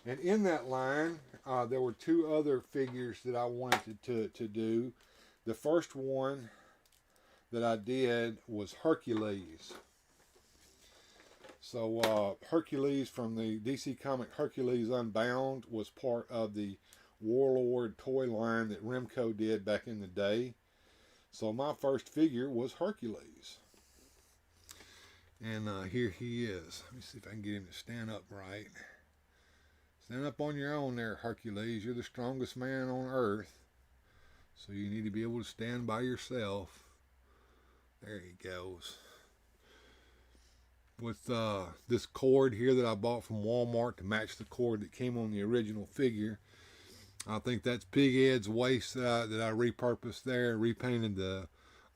And in that line, there were two other figures that I wanted to do. The first one that I did was Hercules. So Hercules from the DC comic Hercules Unbound was part of the Warlord toy line that Remco did back in the day. So my first figure was Hercules. And here he is. Let me see if I can get him to stand up right. Stand up on your own there, Hercules. You're the strongest man on earth. So you need to be able to stand by yourself. There he goes. With this cord here that I bought from Walmart to match the cord that came on the original figure. I think that's Pig Ed's waist that I repurposed there, repainted the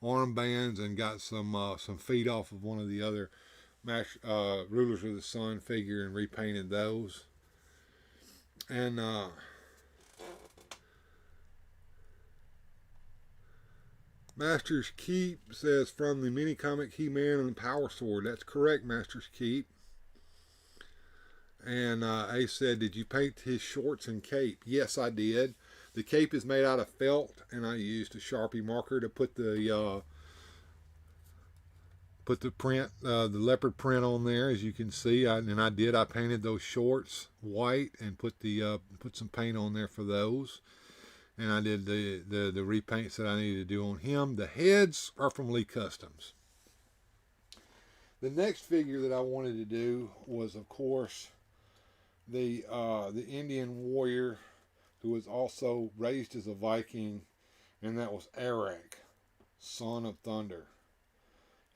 armbands and got some feet off of one of the other Rulers of the Sun figure and repainted those. And Master's Keep says from the mini comic He-Man and the Power Sword. That's correct, Master's Keep. And Ace said, did you paint his shorts and cape? Yes, I did. The cape is made out of felt, and I used a Sharpie marker to put the print, the leopard print on there, as you can see. I painted those shorts white and put some paint on there for those. And I did the repaints that I needed to do on him. The heads are from Lee Customs. The next figure that I wanted to do was, of course, the Indian warrior who was also raised as a Viking, and that was Eric, son of thunder.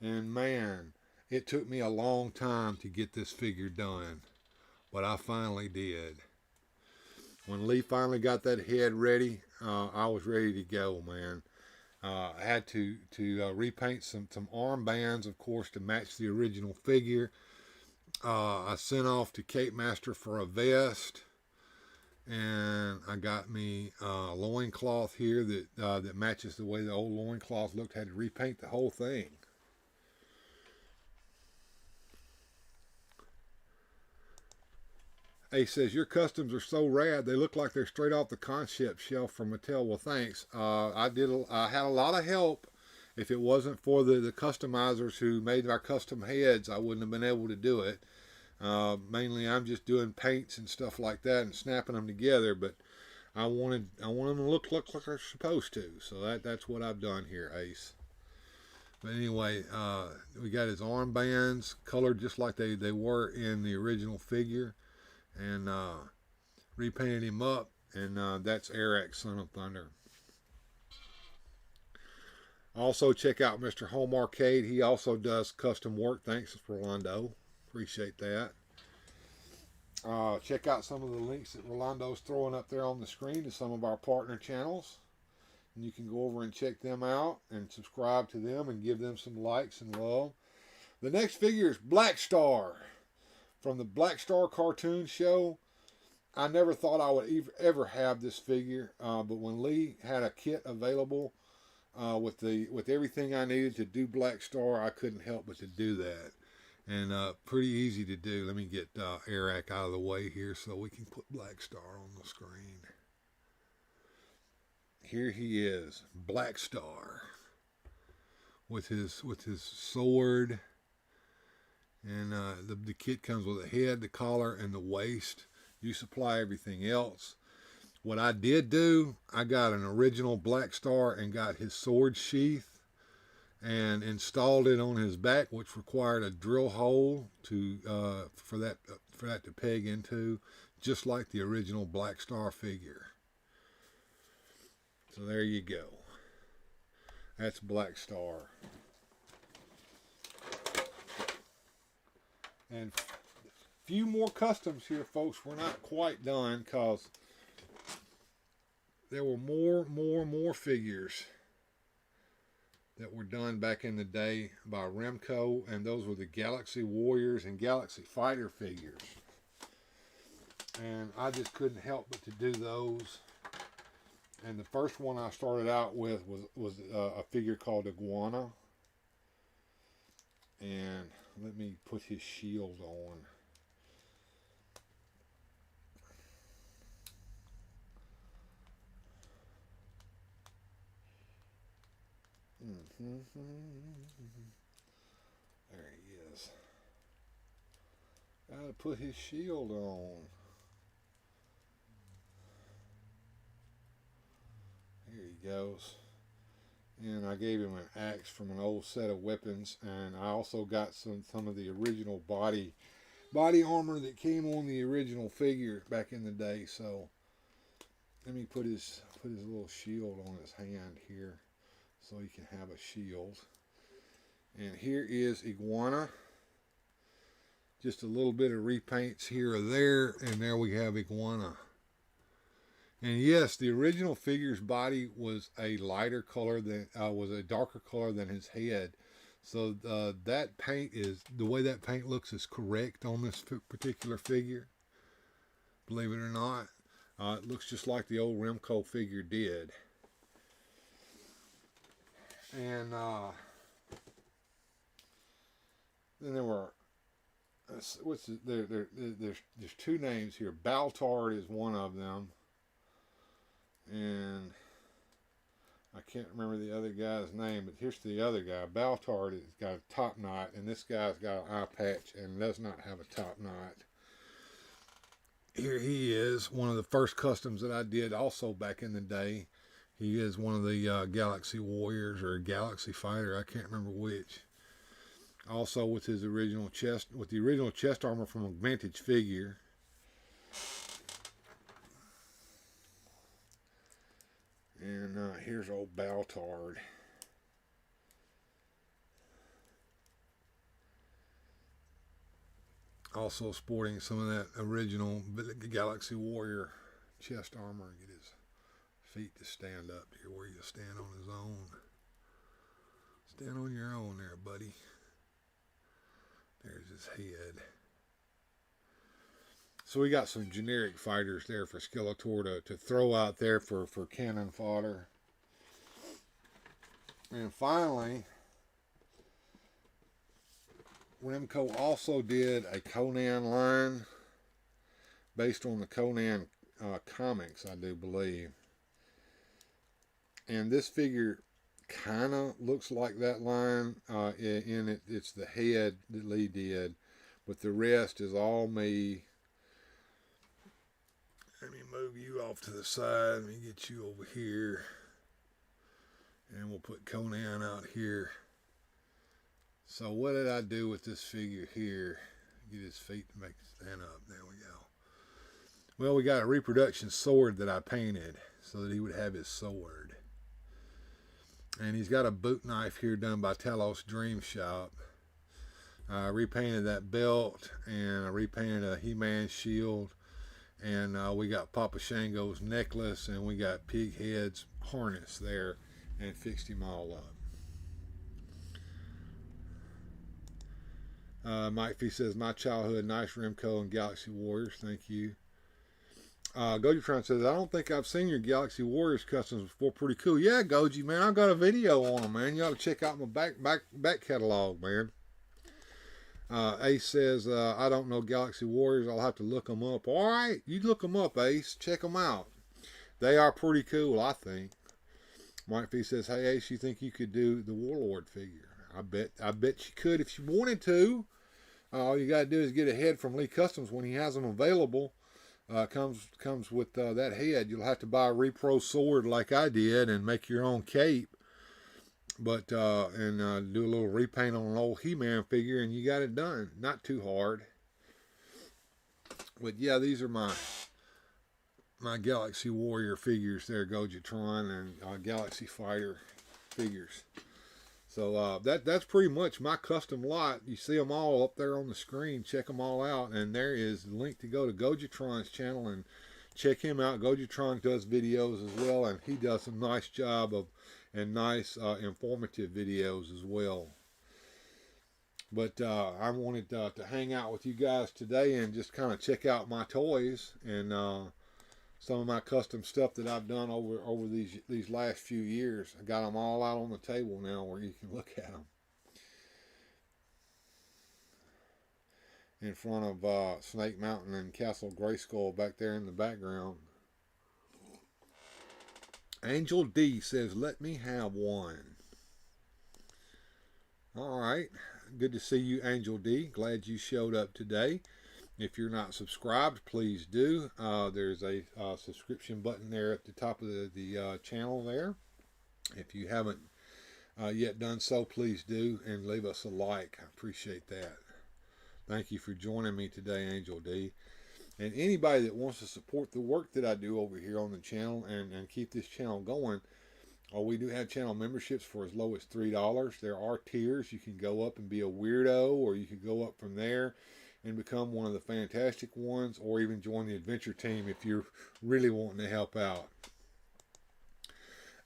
And man, it took me a long time to get this figure done, but I finally did. When Lee finally got that head ready, I was ready to go, man. I had to repaint some armbands, of course, to match the original figure. I sent off to Cape Master for a vest, and I got me a loincloth here that matches the way the old loincloth looked. Had to repaint the whole thing. Ace says, your customs are so rad, they look like they're straight off the concept shelf from Mattel. Well, thanks. I had a lot of help. If it wasn't for the customizers who made our custom heads, I wouldn't have been able to do it. Mainly, I'm just doing paints and stuff like that and snapping them together. But I wanted them to look like they're supposed to. So that's what I've done here, Ace. But anyway, we got his armbands colored just like they were in the original figure. And repainted him up, and that's Eric, son of thunder. Also, check out Mr. Home Arcade. He also does custom work. Thanks, Rolando. Appreciate that. Check out some of the links that Rolando's throwing up there on the screen to some of our partner channels. And you can go over and check them out and subscribe to them and give them some likes and love. The next figure is Black Star. From the Black Star cartoon show. I never thought I would ever have this figure, but when Lee had a kit available with everything I needed to do Black Star, I couldn't help but to do that. And pretty easy to do. Let me get Eric out of the way here so we can put Black Star on the screen. Here he is, Black Star, with his sword. And the kit comes with a head, the collar, and the waist. You supply everything else. What I did do, I got an original Black Star and got his sword sheath and installed it on his back, which required a drill hole for that to peg into, just like the original Black Star figure. So there you go. That's Black Star. And a few more customs here, folks. We're not quite done because there were more figures that were done back in the day by Remco, and those were the Galaxy Warriors and Galaxy Fighter figures. And I just couldn't help but to do those. And the first one I started out with was a figure called Iguana. And let me put his shield on. There he is. Gotta put his shield on. Here he goes. And I gave him an axe from an old set of weapons, and I also got some of the original body armor that came on the original figure back in the day. So let me put his little shield on his hand here, so he can have a shield. And here is Iguana. Just a little bit of repaints here or there, and there we have Iguana. And yes, the original figure's body was a lighter color was a darker color than his head. So that paint the way that paint looks is correct on this particular figure. Believe it or not, it looks just like the old Remco figure did. And then there were there's two names here. Baltard is one of them. And I can't remember the other guy's name, but here's the other guy. Baltard has got a top knot, and this guy's got an eye patch and does not have a top knot. Here he is, one of the first customs that I did also back in the day. He is one of the Galaxy Warriors or Galaxy Fighter, I can't remember which. Also with his original chest, with the original chest armor from a vintage figure. And here's old Baltard. Also sporting some of that original Galaxy Warrior chest armor. Get his feet to stand up here where you stand on his own. Stand on your own there, buddy. There's his head. So we got some generic fighters there for Skeletor to throw out there for cannon fodder. And finally, Remco also did a Conan line based on the Conan comics, I do believe. And this figure kind of looks like that line. It's the head that Lee did, but the rest is all me. Let me move you off to the side. Let me get you over here. And we'll put Conan out here. So what did I do with this figure here? Get his feet to make it stand up. There we go. Well, we got a reproduction sword that I painted so that he would have his sword. And he's got a boot knife here done by Talos Dream Shop. I repainted that belt, and I repainted a He-Man shield. And we got Papa Shango's necklace, and we got Pig Head's harness there, and fixed him all up. Mike Fee says, my childhood, nice Remco and Galaxy Warriors. Thank you. Gojitron says, I don't think I've seen your Galaxy Warriors customs before. Pretty cool. Yeah, Goji, man. I've got a video on them, man. You ought to check out my back catalog, man. Ace says, I don't know Galaxy Warriors. I'll have to look them up. All right. You look them up, Ace. Check them out. They are pretty cool, I think. Mike Fee says, hey, Ace, you think you could do the Warlord figure? I bet you could if you wanted to. All you got to do is get a head from Lee Customs when he has them available. Comes with that head. You'll have to buy a repro sword like I did and make your own cape. But do a little repaint on an old He-Man figure, and you got it done. Not too hard. But yeah, these are my Galaxy Warrior figures there, Gojitron, and Galaxy Fighter figures. So that's pretty much my custom lot. You see them all up there on the screen. Check them all out. And there is the link to go to Gojitron's channel and check him out. Gojitron does videos as well, and he does a nice job and nice informative videos as well. But I wanted to hang out with you guys today and just kind of check out my toys and some of my custom stuff that I've done over these last few years. I got them all out on the table now where you can look at them. In front of Snake Mountain and Castle Grayskull back there in the background. Angel D says, let me have one. All right. Good to see you, Angel D. Glad you showed up today. If you're not subscribed, please do. There's a subscription button there at the top of the channel there. If you haven't yet done so, please do, and leave us a like. I appreciate that. Thank you for joining me today, Angel D. And anybody that wants to support the work that I do over here on the channel and keep this channel going, we do have channel memberships for as low as $3. There are tiers. You can go up and be a weirdo, or you can go up from there and become one of the fantastic ones, or even join the adventure team if you're really wanting to help out.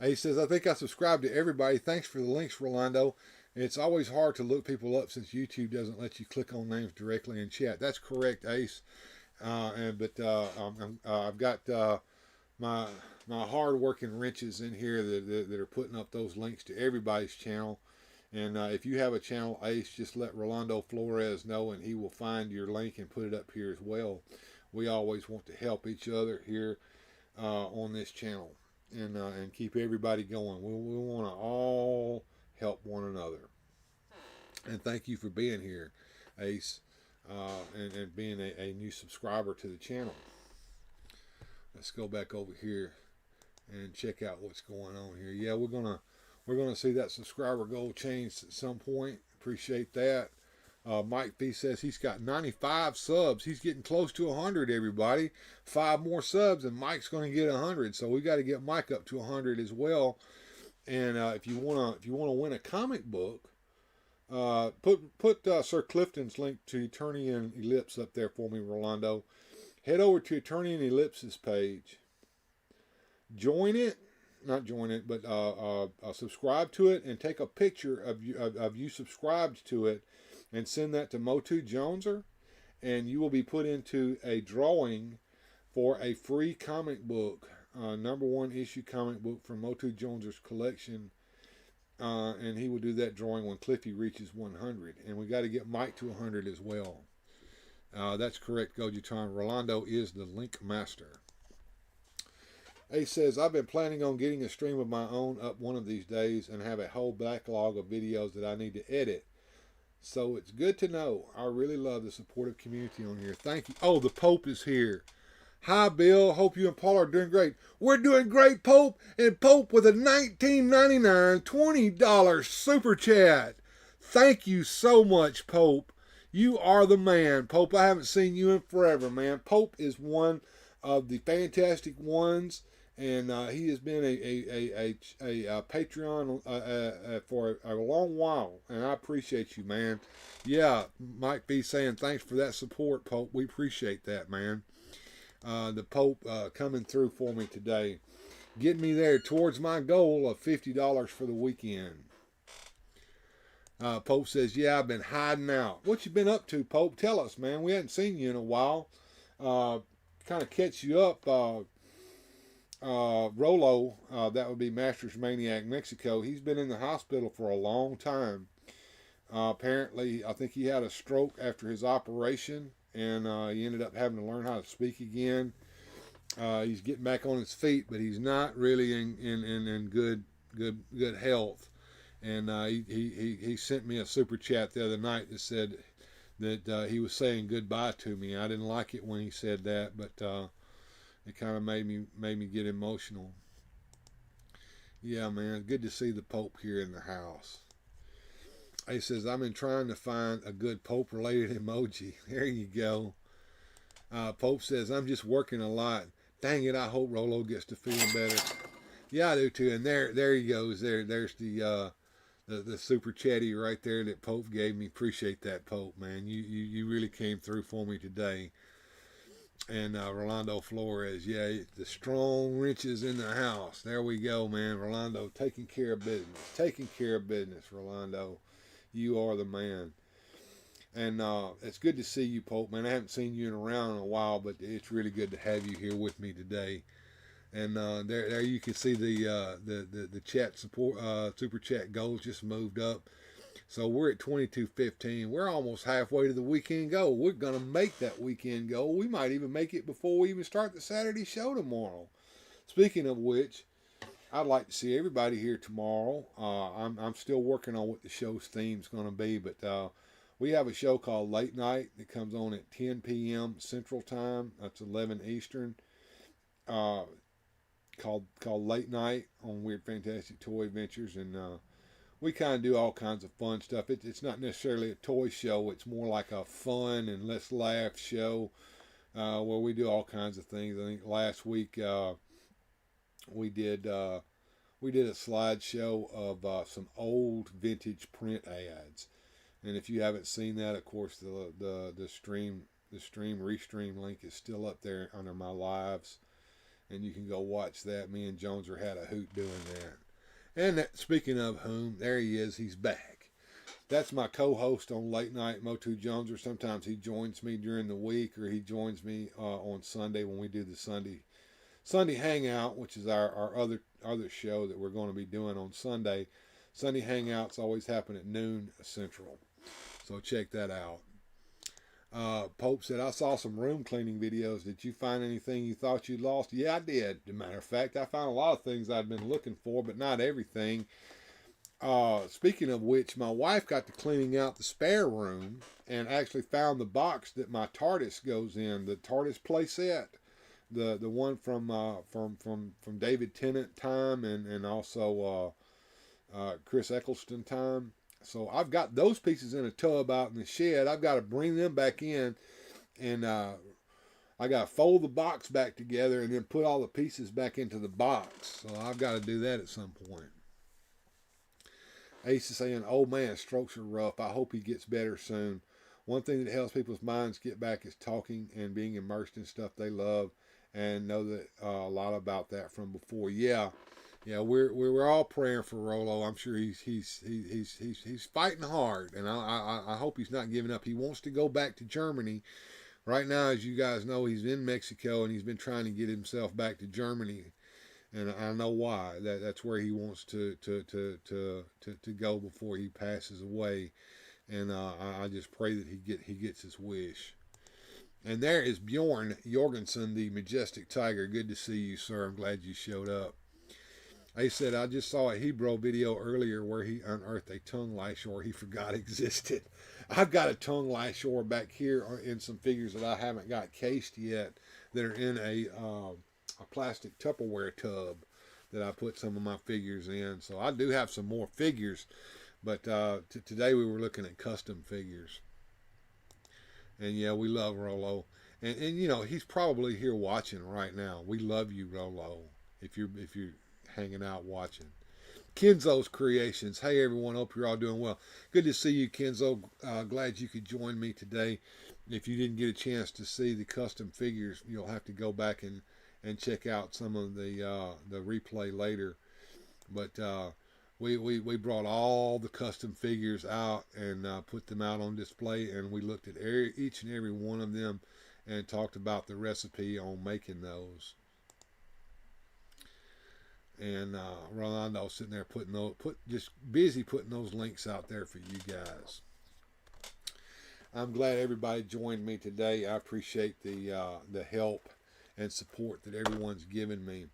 He says, I think I subscribe to everybody. Thanks for the links, Rolando. It's always hard to look people up since YouTube doesn't let you click on names directly in chat. That's correct, Ace. I've got my hard-working wrenches in here that are putting up those links to everybody's channel. And if you have a channel, Ace, just let Rolando Flores know, and he will find your link and put it up here as well. We always want to help each other here on this channel and keep everybody going. We want to all help one another. And thank you for being here, Ace, and being a new subscriber to the channel. Let's go back over here and check out what's going on here. Yeah, we're gonna see that subscriber goal changed at some point. Appreciate that. Mike B says he's got 95 subs. He's getting close to 100, everybody. 5 more subs and Mike's going to get 100. So we got to get Mike up to 100 as well. And if you want to win a comic book, put Sir Clifton's link to Eternian Ellipse up there for me, Rolando. Head over to Eternian Ellipse's page. Join it. Not join it, but subscribe to it and take a picture of you subscribed to it and send that to Motu Joneser, and you will be put into a drawing for a free comic book, #1 issue comic book from Motu Joneser's collection, and he will do that drawing when Cliffy reaches 100, and we got to get Mike to 100 as well. That's correct, Gojutan. Rolando is the link master. He says, I've been planning on getting a stream of my own up one of these days and have a whole backlog of videos that I need to edit. So it's good to know. I really love the supportive community on here. Thank you. Oh, the Pope is here. Hi, Bill. Hope you and Paul are doing great. We're doing great, Pope. And Pope with a $19.99 $20 super chat. Thank you so much, Pope. You are the man, Pope. I haven't seen you in forever, man. Pope is one of the fantastic ones. And he has been a Patreon for a long while, and I appreciate you, man. Yeah, Mike B saying thanks for that support, Pope. We appreciate that, man. The Pope coming through for me today, getting me there towards my goal of $50 for the weekend. Pope says, yeah, I've been hiding out. What you been up to, Pope? Tell us, man. We hadn't seen you in a while. Kind of catch you up. Rolo, that would be Masters Maniac Mexico. He's been in the hospital for a long time. Apparently, I think he had a stroke after his operation, and he ended up having to learn how to speak again. He's getting back on his feet, but he's not really in good health. And he sent me a super chat the other night that said that he was saying goodbye to me. I didn't like it when he said that, but it kind of made me get emotional. Yeah, man, good to see the Pope here in the house. He says, I've been trying to find a good Pope-related emoji. There you go. Pope says, I'm just working a lot. Dang it, I hope Rolo gets to feeling better. Yeah, I do too. And there he goes. There's the super chatty right there that Pope gave me. Appreciate that, Pope, man. You really came through for me today. And Rolando Flores, yeah, the strong wrenches in the house. There we go, man. Rolando taking care of business. Taking care of business, Rolando. You are the man. And it's good to see you, Pope, man. I haven't seen you around in a while, but it's really good to have you here with me today. And there you can see the chat support, super chat goals just moved up. So we're at 22:15. We're almost halfway to the weekend goal. We're going to make that weekend goal. We might even make it before we even start the Saturday show tomorrow. Speaking of which, I'd like to see everybody here tomorrow. I'm still working on what the show's theme's going to be, but we have a show called Late Night that comes on at 10 p.m. Central Time. That's 11 Eastern. Called Late Night on Weird Fantastic Toy Adventures, and we kind of do all kinds of fun stuff. It's not necessarily a toy show. It's more like a fun and let's laugh show where we do all kinds of things. I think last week we did a slideshow of some old vintage print ads, and if you haven't seen that, of course the restream link is still up there under my lives, and you can go watch that. Me and Joneser had a hoot doing that. And speaking of whom, there he is. He's back. That's my co-host on Late Night, Motu Joneser. Sometimes he joins me during the week, or he joins me on Sunday when we do the Sunday Hangout, which is our other show that we're going to be doing on Sunday. Sunday Hangouts always happen at noon Central, so check that out. Pope said, I saw some room cleaning videos. Did you find anything you thought you'd lost? Yeah, I did. As a matter of fact, I found a lot of things I'd been looking for, but not everything. Speaking of which, my wife got to cleaning out the spare room and actually found the box that my TARDIS goes in, the TARDIS playset, the one from David Tennant time and also Chris Eccleston time. So I've got those pieces in a tub out in the shed. I've got to bring them back in, and I got to fold the box back together and then put all the pieces back into the box. So I've got to do that at some point. Ace is saying, "Oh man, strokes are rough. I hope he gets better soon. One thing that helps people's minds get back is talking and being immersed in stuff they love, and know that a lot about that from before." Yeah, we're all praying for Rolo. I'm sure he's fighting hard, and I hope he's not giving up. He wants to go back to Germany. Right now, as you guys know, he's in Mexico, and he's been trying to get himself back to Germany. And I know why. That's where he wants to go before he passes away. And I just pray that he gets his wish. And there is Bjorn Jorgensen, the majestic tiger. Good to see you, sir. I'm glad you showed up. He said, "I just saw a Hebrew video earlier where he unearthed a tongue lashor he forgot existed." I've got a tongue lashor back here in some figures that I haven't got cased yet that are in a plastic Tupperware tub that I put some of my figures in. So I do have some more figures, but today we were looking at custom figures. And yeah, we love Rolo. And you know, he's probably here watching right now. We love you, Rolo, if you're hanging out watching. Kenzo's Creations. Hey everyone, hope you're all doing well. Good to see you, Kenzo. Glad you could join me today. If you didn't get a chance to see the custom figures, you'll have to go back and check out some of the replay later. But we brought all the custom figures out and put them out on display, and we looked at each and every one of them and talked about the recipe on making those. And Rolando sitting there just busy putting those links out there for you guys. I'm glad everybody joined me today. I appreciate the help and support that everyone's given me.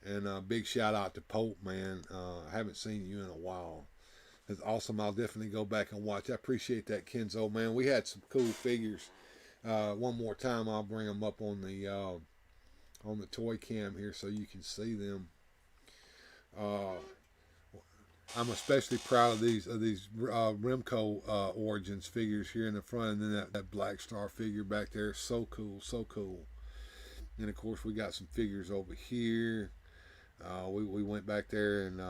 And big shout out to Pope, man. I haven't seen you in a while. It's awesome. I'll definitely go back and watch. I appreciate that, Kenzo, man. We had some cool figures. One more time, I'll bring them up on the toy cam here so you can see them. I'm especially proud of these Remco Origins figures here in the front, and then that Black Star figure back there. So cool, so cool. And of course, we got some figures over here. We went back there and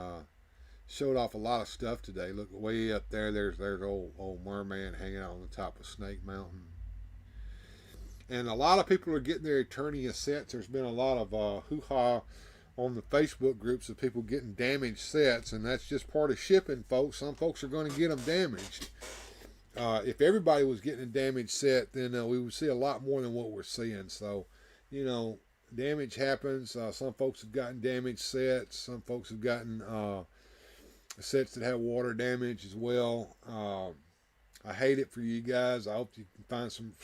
showed off a lot of stuff today. Look way up there. There's old merman hanging out on the top of Snake Mountain. And a lot of people are getting their Eternia sets. There's been a lot of hoo-ha on the Facebook groups of people getting damaged sets, and that's just part of shipping, folks. Some folks are going to get them damaged. If everybody was getting a damaged set, then we would see a lot more than what we're seeing. So, you know, damage happens. Some folks have gotten damaged sets. Some folks have gotten sets that have water damage as well. I hate it for you guys. I hope you can find some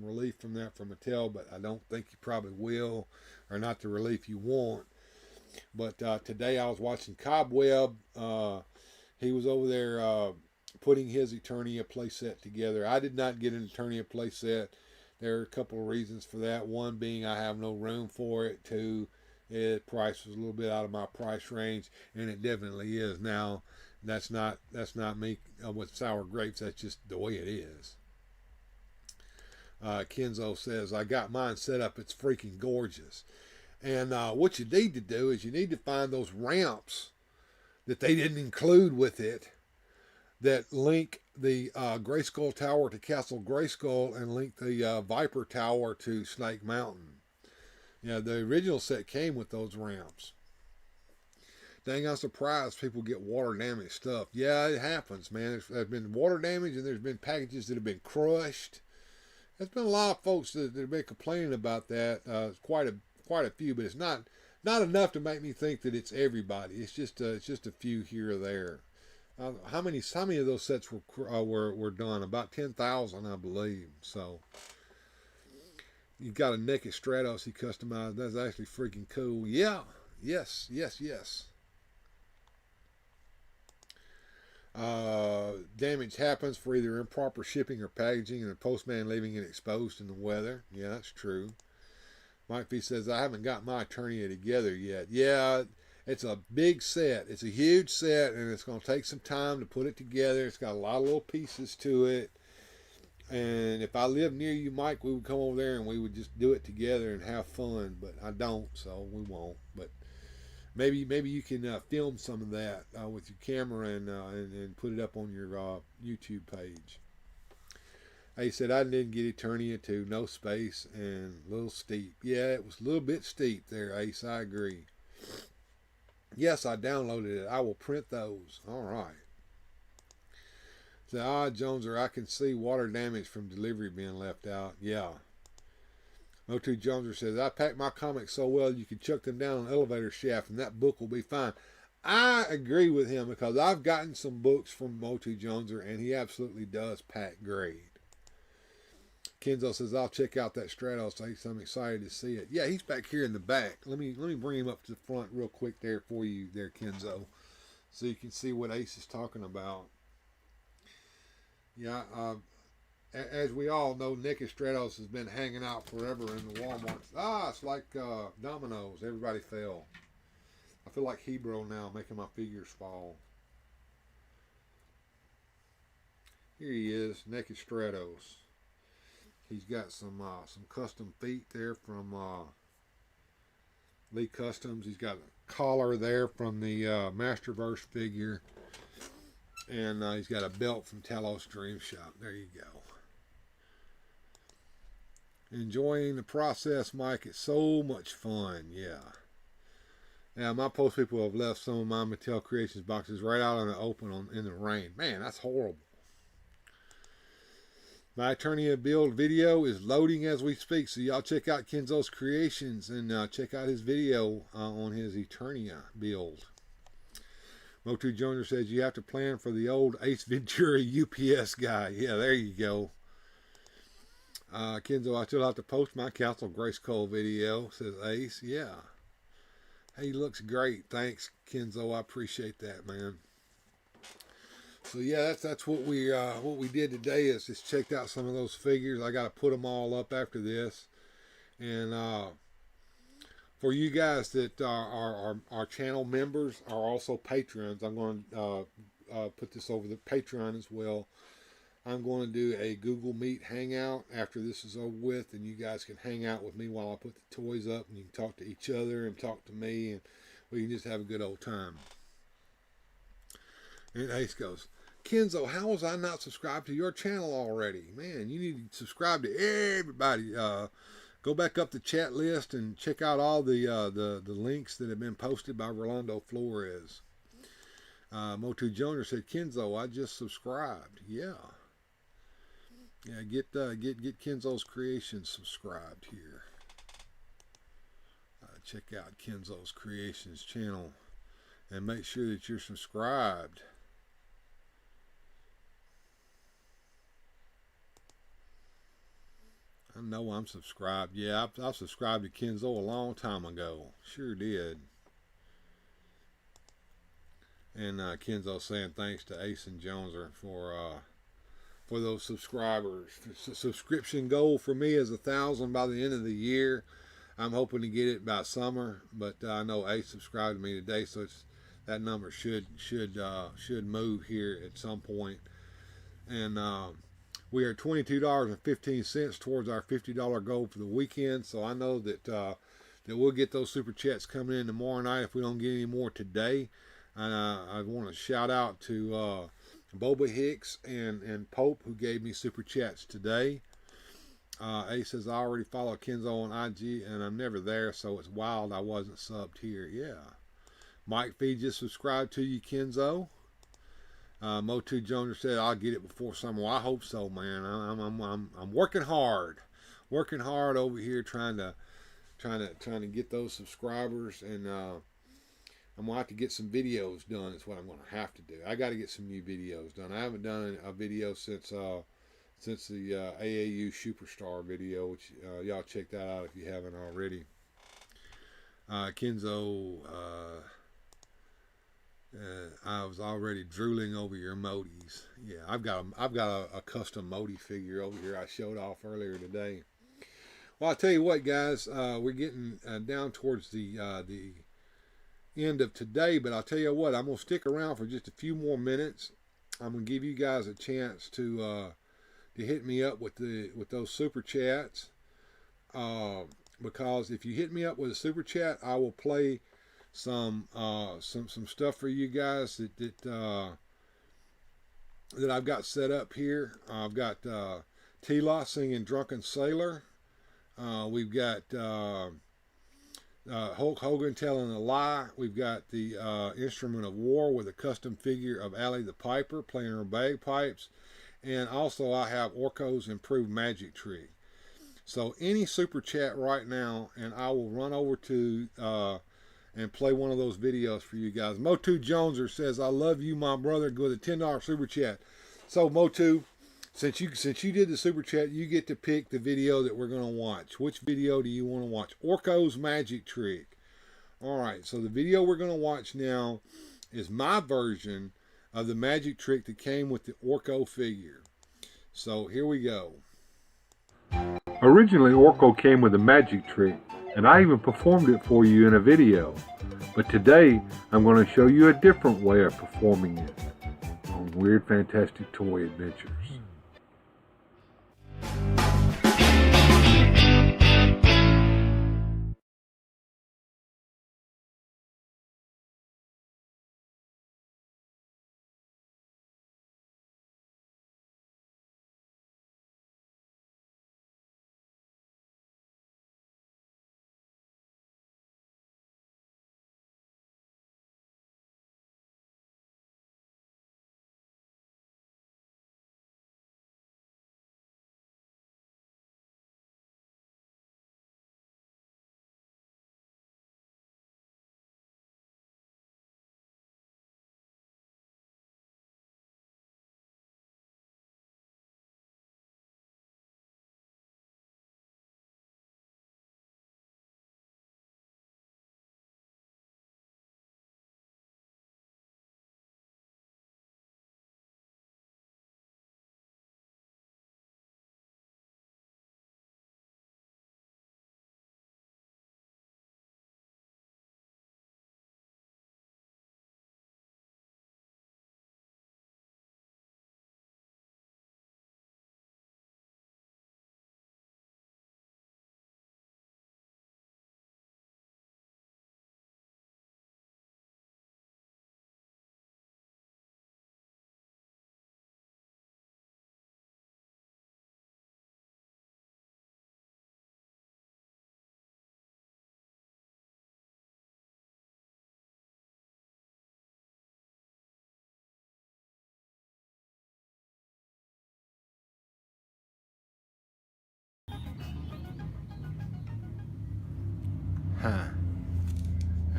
relief from that from Mattel, but I don't think you probably will, or not the relief you want. But today I was watching Cobweb. He was over there putting his Eternia playset together. I did not get an Eternia playset. There are a couple of reasons for that. One being I have no room for it. Two, the price was a little bit out of my price range, and it definitely is now. That's not me with sour grapes. That's just the way it is. Kenzo says, "I got mine set up. It's freaking gorgeous." And what you need to do is you need to find those ramps that they didn't include with it that link the Grayskull Tower to Castle Grayskull and link the Viper Tower to Snake Mountain. Yeah, the original set came with those ramps. Dang, I'm surprised people get water damage stuff. Yeah, it happens, man. There's been water damage, and there's been packages that have been crushed. There's been a lot of folks that have been complaining about that. Quite a few, but it's not enough to make me think that it's everybody. It's just a few here or there. How many of those sets were done? About 10,000, I believe. So you got a naked Stratos he customized. That's actually freaking cool. Yeah. Yes. Damage happens for either improper shipping or packaging and the postman leaving it exposed in the weather. Yeah, that's true. Mike V says, "I haven't got my Eternia together yet." Yeah, It's a big set. It's a huge set, and it's going to take some time to put it together. It's got a lot of little pieces to it. And if I lived near you, Mike, we would come over there and we would just do it together and have fun. But I don't, so we won't. But maybe you can film some of that with your camera and put it up on your YouTube page. He said, I didn't get Eternia 2, no space and a little steep. Yeah, it was a little bit steep there, Ace. I agree. Yes, I downloaded it. I will print those. All right. So, Joneser, I can see water damage from delivery being left out. Yeah. Motu Joneser says, I packed my comics so well you can chuck them down an elevator shaft and that book will be fine. I agree with him because I've gotten some books from Motu Joneser and he absolutely does pack great. Kenzo says, I'll check out that Stratos Ace. I'm excited to see it. Yeah, he's back here in the back. Let me bring him up to the front real quick there for you there, Kenzo, so you can see what Ace is talking about. Yeah, as we all know, Nick Stratos has been hanging out forever in the Walmart. It's like dominoes. Everybody fell. I feel like Hebrew now, making my figures fall. Here he is, Nick Stratos. He's got some custom feet there from Lee Customs. He's got a collar there from the Masterverse figure. And he's got a belt from Talos Dream Shop. There you go. Enjoying the process, Mike. It's so much fun. Yeah. Now, my post people have left some of my Mattel Creations boxes right out in the open in the rain. Man, that's horrible. My Eternia build video is loading as we speak, so y'all check out Kenzo's Creations and check out his video on his Eternia build. Motu Jr. says you have to plan for the old Ace Ventura UPS guy. Yeah, there you go. Kenzo, I still have to post my Council Grayskull video, says Ace. Yeah. He looks great. Thanks, Kenzo. I appreciate that, man. So yeah, that's what we did today is just checked out some of those figures. I got to put them all up after this, and for you guys that are our channel members are also patrons, I'm going to put this over the Patreon as well. I'm going to do a Google Meet hangout after this is over with, and you guys can hang out with me while I put the toys up, and you can talk to each other and talk to me, and we can just have a good old time. And Ace goes, Kenzo, how was I not subscribed to your channel already? Man, you need to subscribe to everybody. Go back up the chat list and check out all the links that have been posted by Rolando Flores. Motu Jr. said, Kenzo, I just subscribed. Yeah. Yeah, get Kenzo's Creations subscribed here. Check out Kenzo's Creations channel and make sure that you're subscribed. I know I'm subscribed. Yeah, I subscribed to Kenzo a long time ago. Sure did. And Kenzo saying thanks to Ace and Joneser for those subscribers. The subscription goal for me is 1,000 by the end of the year. I'm hoping to get it by summer, but I know Ace subscribed to me today, so that number should move here at some point. And we are $22.15 towards our $50 goal for the weekend, so I know that we'll get those super chats coming in tomorrow night if we don't get any more today. I want to shout out to Boba Hicks and Pope, who gave me super chats today. Ace says, I already follow Kenzo on IG, and I'm never there, so it's wild I wasn't subbed here. Yeah. Mike Fee just subscribed to you, Kenzo. Motu Jones said, I'll get it before summer. Well, I hope so, man. I'm working hard over here trying to get those subscribers, and I'm gonna have to get some videos done. Is what I'm gonna have to do. I got to get some new videos done. I haven't done a video since the AAU Superstar video, which y'all check that out if you haven't already. Kenzo, I was already drooling over your Modis. Yeah, I've got a custom Modi figure over here I showed off earlier today. Well, I'll tell you what, guys, we're getting down towards the end of today, but I'll tell you what, I'm going to stick around for just a few more minutes. I'm going to give you guys a chance to hit me up with those super chats. Because if you hit me up with a super chat, I will play some stuff for you guys that I've got set up here. I've got T-Law singing "Drunken Sailor." We've got Hulk Hogan telling a lie. We've got the Instrument of War with a custom figure of Allie the Piper playing her bagpipes, and also I have Orko's improved magic trick. So any super chat right now, and I will run over to and play one of those videos for you guys. Motu Joneser says, "I love you, my brother." Go with a $10 super chat. So Motu, since you did the super chat, you get to pick the video that we're gonna watch. Which video do you want to watch? Orko's magic trick. All right. So the video we're gonna watch now is my version of the magic trick that came with the Orko figure. So here we go. Originally, Orko came with a magic trick, and I even performed it for you in a video. But today, I'm going to show you a different way of performing it on Weird Fantastic Toy Adventures.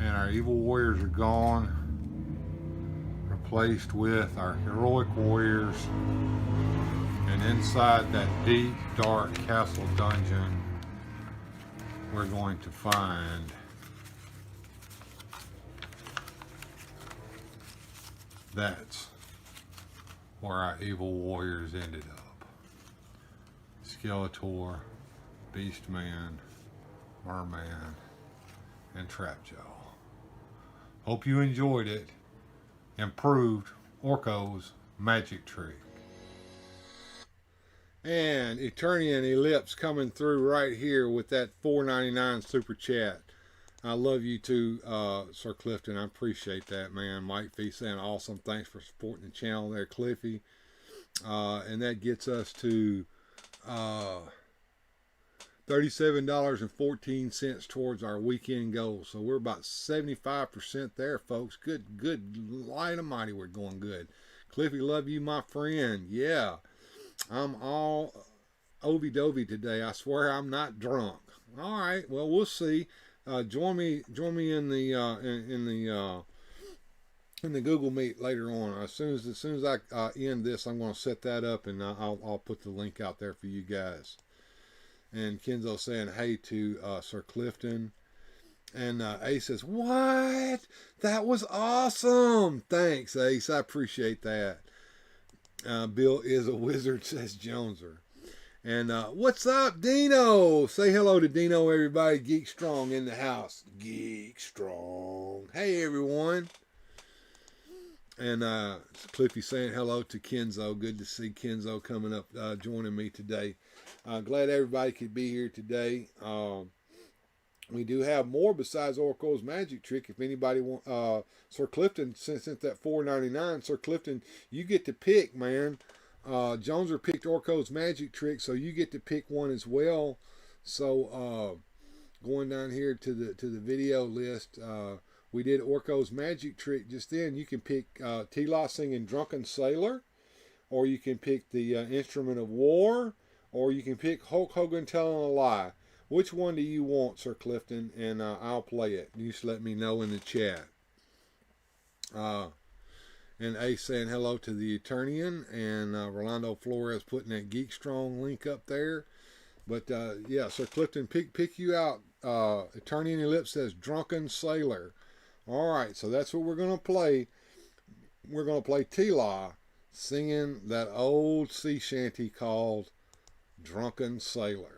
And our evil warriors are gone, replaced with our heroic warriors. And inside that deep, dark castle dungeon, we're going to find that's where our evil warriors ended up. Skeletor, Beastman, Merman, and Trapjaw. Hope you enjoyed it. Improved Orko's magic trick. And Eternian Ellipse coming through right here with that $4.99 super chat. I love you too, Sir Clifton. I appreciate that, man. Mike Fee saying awesome. Thanks for supporting the channel there, Cliffy. And that gets us to $37.14 towards our weekend goal. So we're about 75% there, folks. Good. Light almighty, we're going good. Cliffy, love you, my friend. Yeah, I'm all ovey-dovey today. I swear I'm not drunk. All right, well, we'll see. Join me in the Google Meet later on. As soon as I end this, I'm going to set that up, and I'll put the link out there for you guys. And Kenzo saying hey to Sir Clifton. And Ace says, "What? That was awesome. Thanks, Ace. I appreciate that." Bill is a wizard, says Joneser. And what's up, Dino? Say hello to Dino, everybody. Geek Strong in the house. Geek Strong. Hey, everyone. And Cliffy saying hello to Kenzo. Good to see Kenzo coming up, joining me today. Glad everybody could be here today. We do have more besides Oracle's magic trick. If anybody want, Sir Clifton sent that $4.99. Sir Clifton, you get to pick, man. Joneser picked Orco's magic trick, so you get to pick one as well. So going down here to the video list, we did Orco's magic trick just then. You can pick T-Law singing Drunken Sailor, or you can pick the Instrument of War, or you can pick Hulk Hogan telling a lie. Which one do you want, Sir Clifton? And I'll play it. You just let me know in the chat. And Ace saying hello to the Eternian, and Rolando Flores putting that Geek Strong link up there. But yeah, Sir Clifton, pick you out. Eternian Ellipse says Drunken Sailor. All right, so that's what we're going to play. We're going to play T-Law singing that old sea shanty called Drunken Sailor.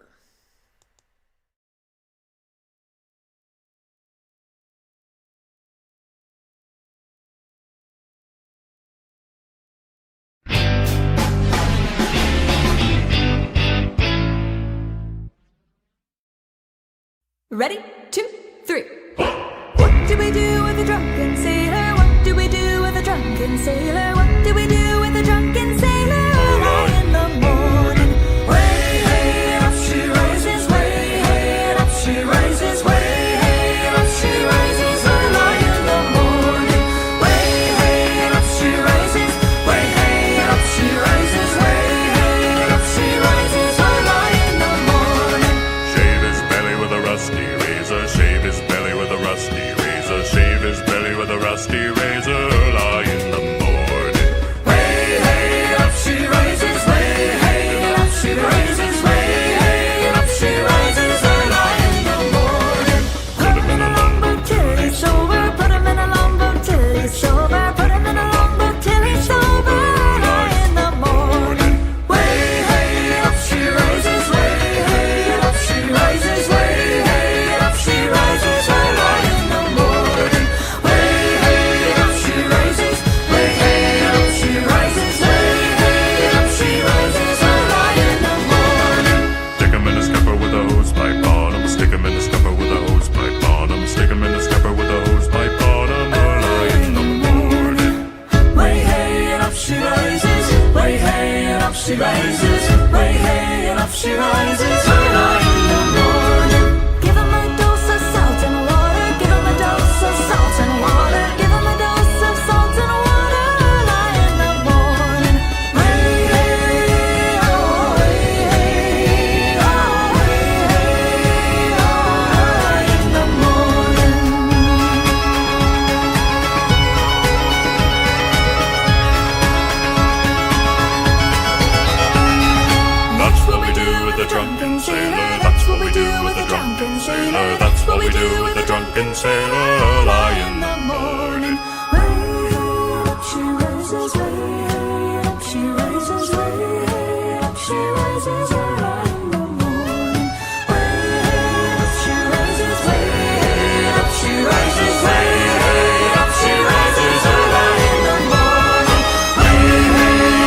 Ready? 2, 3. What do we do with a drunken sailor? What do we do with a drunken sailor? What do we do with a drunken sailor? Early in the morning, way hey up she rises, way hey up she rises, way hey up she rises. Early in the morning, way hey up she rises, way hey up she rises, way hey up she rises. Early in the morning. Shave his belly with a rusty razor, shave his belly with a rusty razor, shave his belly with a rusty razor, early in the morning. Way hey up she rises, way hey up she rises, way hey up she rises, early in the morning. Put him in a longboat till he's over, put him in a longboat till he's sober, put him in a longboat till he's sober, early in the morning. Way hey up she rises, way hey up she rises, way hey up she rises, early in the morning. Way hey up she rises, way hey up she rises, way hey up she rises, early in the morning. Stick him in a scupper with a hose pipe on him, stick him in a scupper with a hose pipe on him, stick him in a scupper with a hose pipe on him, early in the morning. Way hey and up she rises, way hey and up she rises, way hey and up she rises, early in the morning. Give him a dose of salt and water, give him a dose of salt and water, give him a dose of salt and water, early in the morning. Way hey, oh way hey, oh way hey, oh early in the morning. That's what we do with a drunken sailor, that's what we do with a drunken sailor, that's what we do with a drunken sailor, early in the morning. Way up she rises, way up she rises, way up she rises, early in the morning. Way up she rises, way up she rises, way up she rises, early in the morning. Way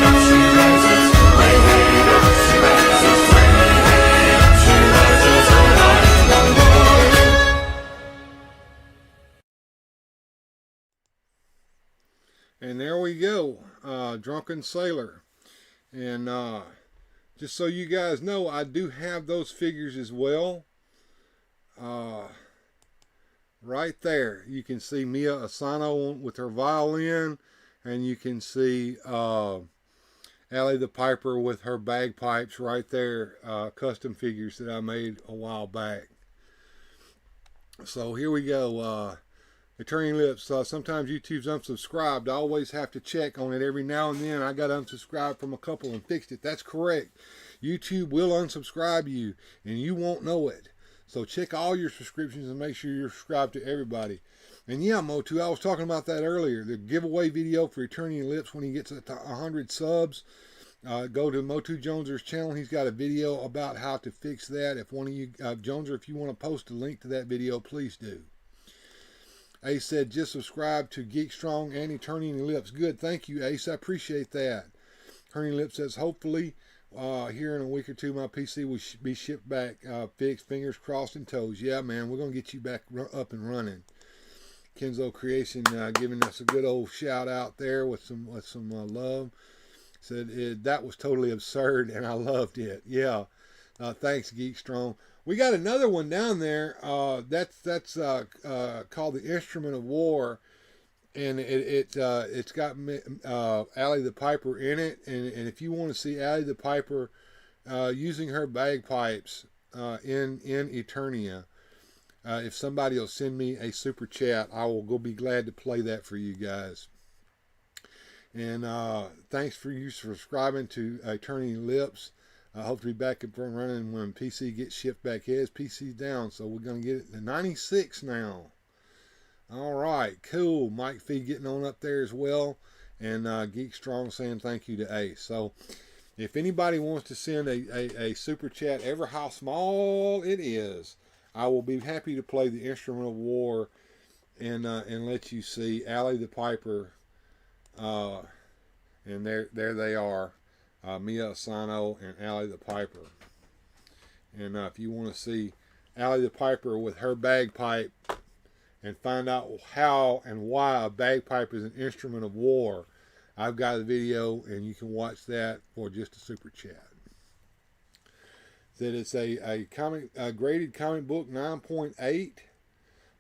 up she rises, way up she rises, way up she rises, early in the morning. And there we go, Drunken Sailor. And just so you guys know, I do have those figures as well. Right there, you can see Mia Asano with her violin, and you can see Allie the Piper with her bagpipes right there, custom figures that I made a while back. So here we go. Eternian Lips, sometimes YouTube's unsubscribed. I always have to check on it every now and then. I got unsubscribed from a couple and fixed it. That's correct. YouTube will unsubscribe you, and you won't know it. So check all your subscriptions and make sure you're subscribed to everybody. And yeah, Motu, I was talking about that earlier. The giveaway video for Eternian Lips when he gets to 100 subs. Go to Motu Joneser's channel. He's got a video about how to fix that. If one of you, Joneser, if you want to post a link to that video, please do. Ace said, just subscribe to Geek Strong and Turning Lips. Good, thank you, Ace. I appreciate that. Turning Lips says, hopefully, here in a week or two, my PC will be shipped back, fixed. Fingers crossed and toes. Yeah, man, we're gonna get you back up and running. Kenzo Creation giving us a good old shout out there with some love. Said that was totally absurd and I loved it. Yeah, thanks, Geek Strong. We got another one down there. That's called the Instrument of War, and it's got Allie the Piper in it. And if you want to see Allie the Piper using her bagpipes in Eternia, if somebody will send me a super chat, I will be glad to play that for you guys. And thanks for you subscribing to Turning Lips. I hope to be back up and running when PC gets shipped back. His PC's down, so we're going to get it to 96 now. All right, cool. Mike Fee getting on up there as well. And Geek Strong saying thank you to Ace. So if anybody wants to send a super chat, ever how small it is, I will be happy to play the Instrument of War and let you see Allie the Piper. And there they are. Mia Asano and Allie the Piper. And if you want to see Allie the Piper with her bagpipe and find out how and why a bagpipe is an instrument of war, I've got a video and you can watch that for just a super chat. That it's a graded comic book 9.8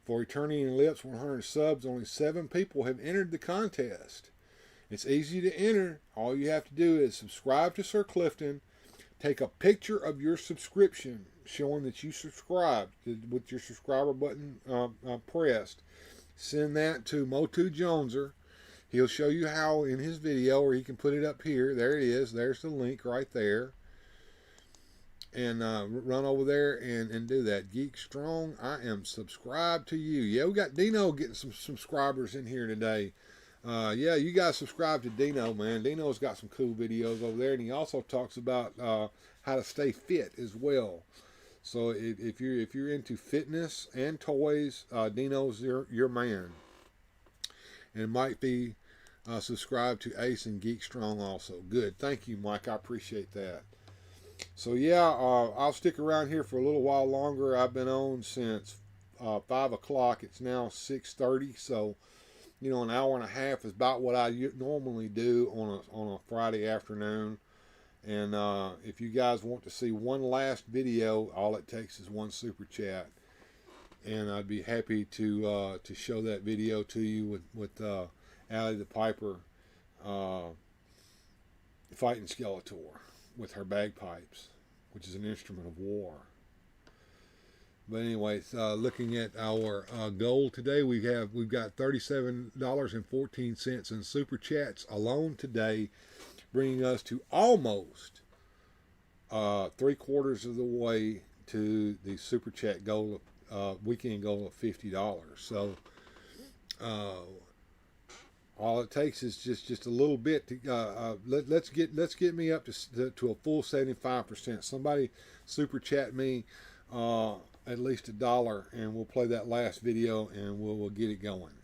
for Eternity and Lips, 100 subs. Only 7 people have entered the contest. It's easy to enter. All you have to do is subscribe to Sir Clifton, take a picture of your subscription showing that you subscribed with your subscriber button pressed. Send that to Motu Joneser. He'll show you how in his video, or he can put it up here. There it is. There's the link right there. And run over there and do that. Geek Strong, I am subscribed to you. Yeah, we got Dino getting some subscribers in here today. Yeah, you guys subscribe to Dino, man. Dino's got some cool videos over there, and he also talks about how to stay fit as well. So if you're into fitness and toys, Dino's your man. And Mike be subscribed to Ace and Geek Strong also. Good, thank you, Mike. I appreciate that. So yeah, I'll stick around here for a little while longer. I've been on since 5 o'clock. It's now 6:30, so. You know, an hour and a half is about what I normally do on a Friday afternoon. And if you guys want to see one last video, all it takes is one super chat, and I'd be happy to show that video to you with Allie the Piper fighting Skeletor with her bagpipes, which is an instrument of war. But anyways, looking at our goal today, we've got $37.14 in super chats alone today, bringing us to almost 3/4 of the way to the super chat goal, weekend goal of $50. So all it takes is just a little bit to let's get me up to a full 75%. Somebody super chat me. At least $1, and we'll play that last video and we'll get it going.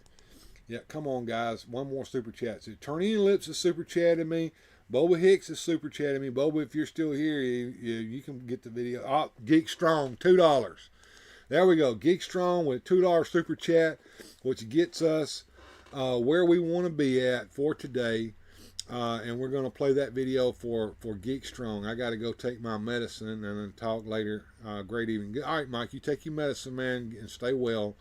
Yeah, come on, guys. One more super chat. So Turning Lips is super chatting me. Boba Hicks is super chatting me. Boba, if you're still here, you can get the video. Oh, Geek Strong, $2. There we go. Geek Strong with $2 super chat, which gets us where we want to be at for today. And we're going to play that video for Geek Strong. I got to go take my medicine and then talk later. Great evening. All right, Mike, you take your medicine, man, and stay well.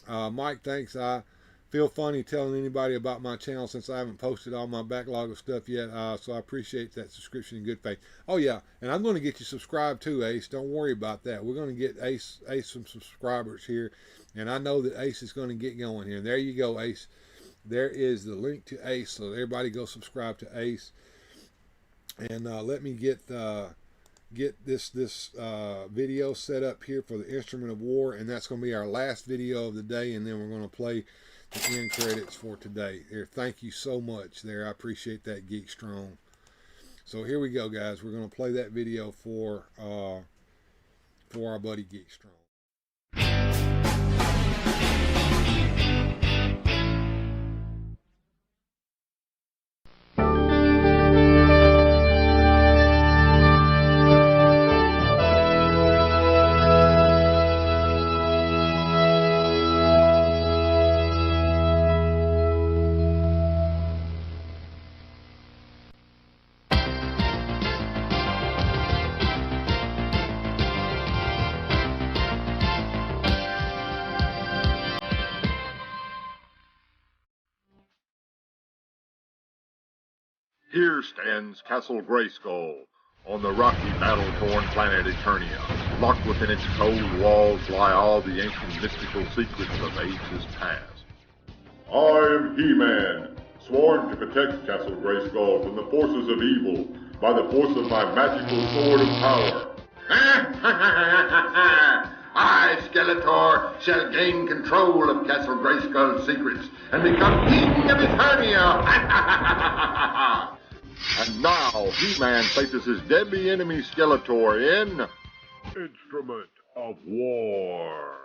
Mike, thanks. I feel funny telling anybody about my channel since I haven't posted all my backlog of stuff yet. So I appreciate that subscription in good faith. Oh, yeah, and I'm going to get you subscribed too, Ace. Don't worry about that. We're going to get Ace some subscribers here, and I know that Ace is going to get going here. And there you go, Ace. There is the link to Ace, so everybody go subscribe to Ace. And let me get this video set up here for the Instrument of War, and that's going to be our last video of the day, and then we're going to play the end credits for today. There, thank you so much there. I appreciate that, Geek Strong. So here we go, guys. We're going to play that video for our buddy Geekstrong. Here stands Castle Grayskull, on the rocky, battle-torn planet Eternia. Locked within its cold walls lie all the ancient mystical secrets of ages past. I am He-Man, sworn to protect Castle Grayskull from the forces of evil by the force of my magical sword of power. I, Skeletor, shall gain control of Castle Grayskull's secrets and become king of Eternia. And now, He-Man faces his deadly enemy Skeletor in Instrument of War.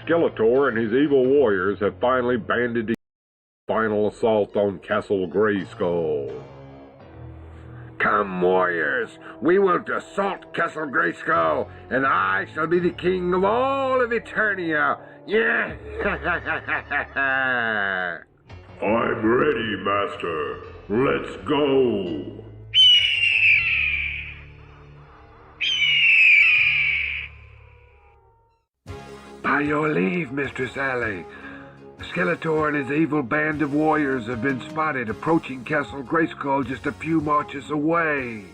Skeletor and his evil warriors have finally banded together for a final assault on Castle Grayskull. Come, warriors, we will assault Castle Grayskull, and I shall be the king of all of Eternia. Yeah! I'm ready, Master. Let's go. By your leave, Mistress Alley. Skeletor and his evil band of warriors have been spotted approaching Castle Grayskull just a few marches away.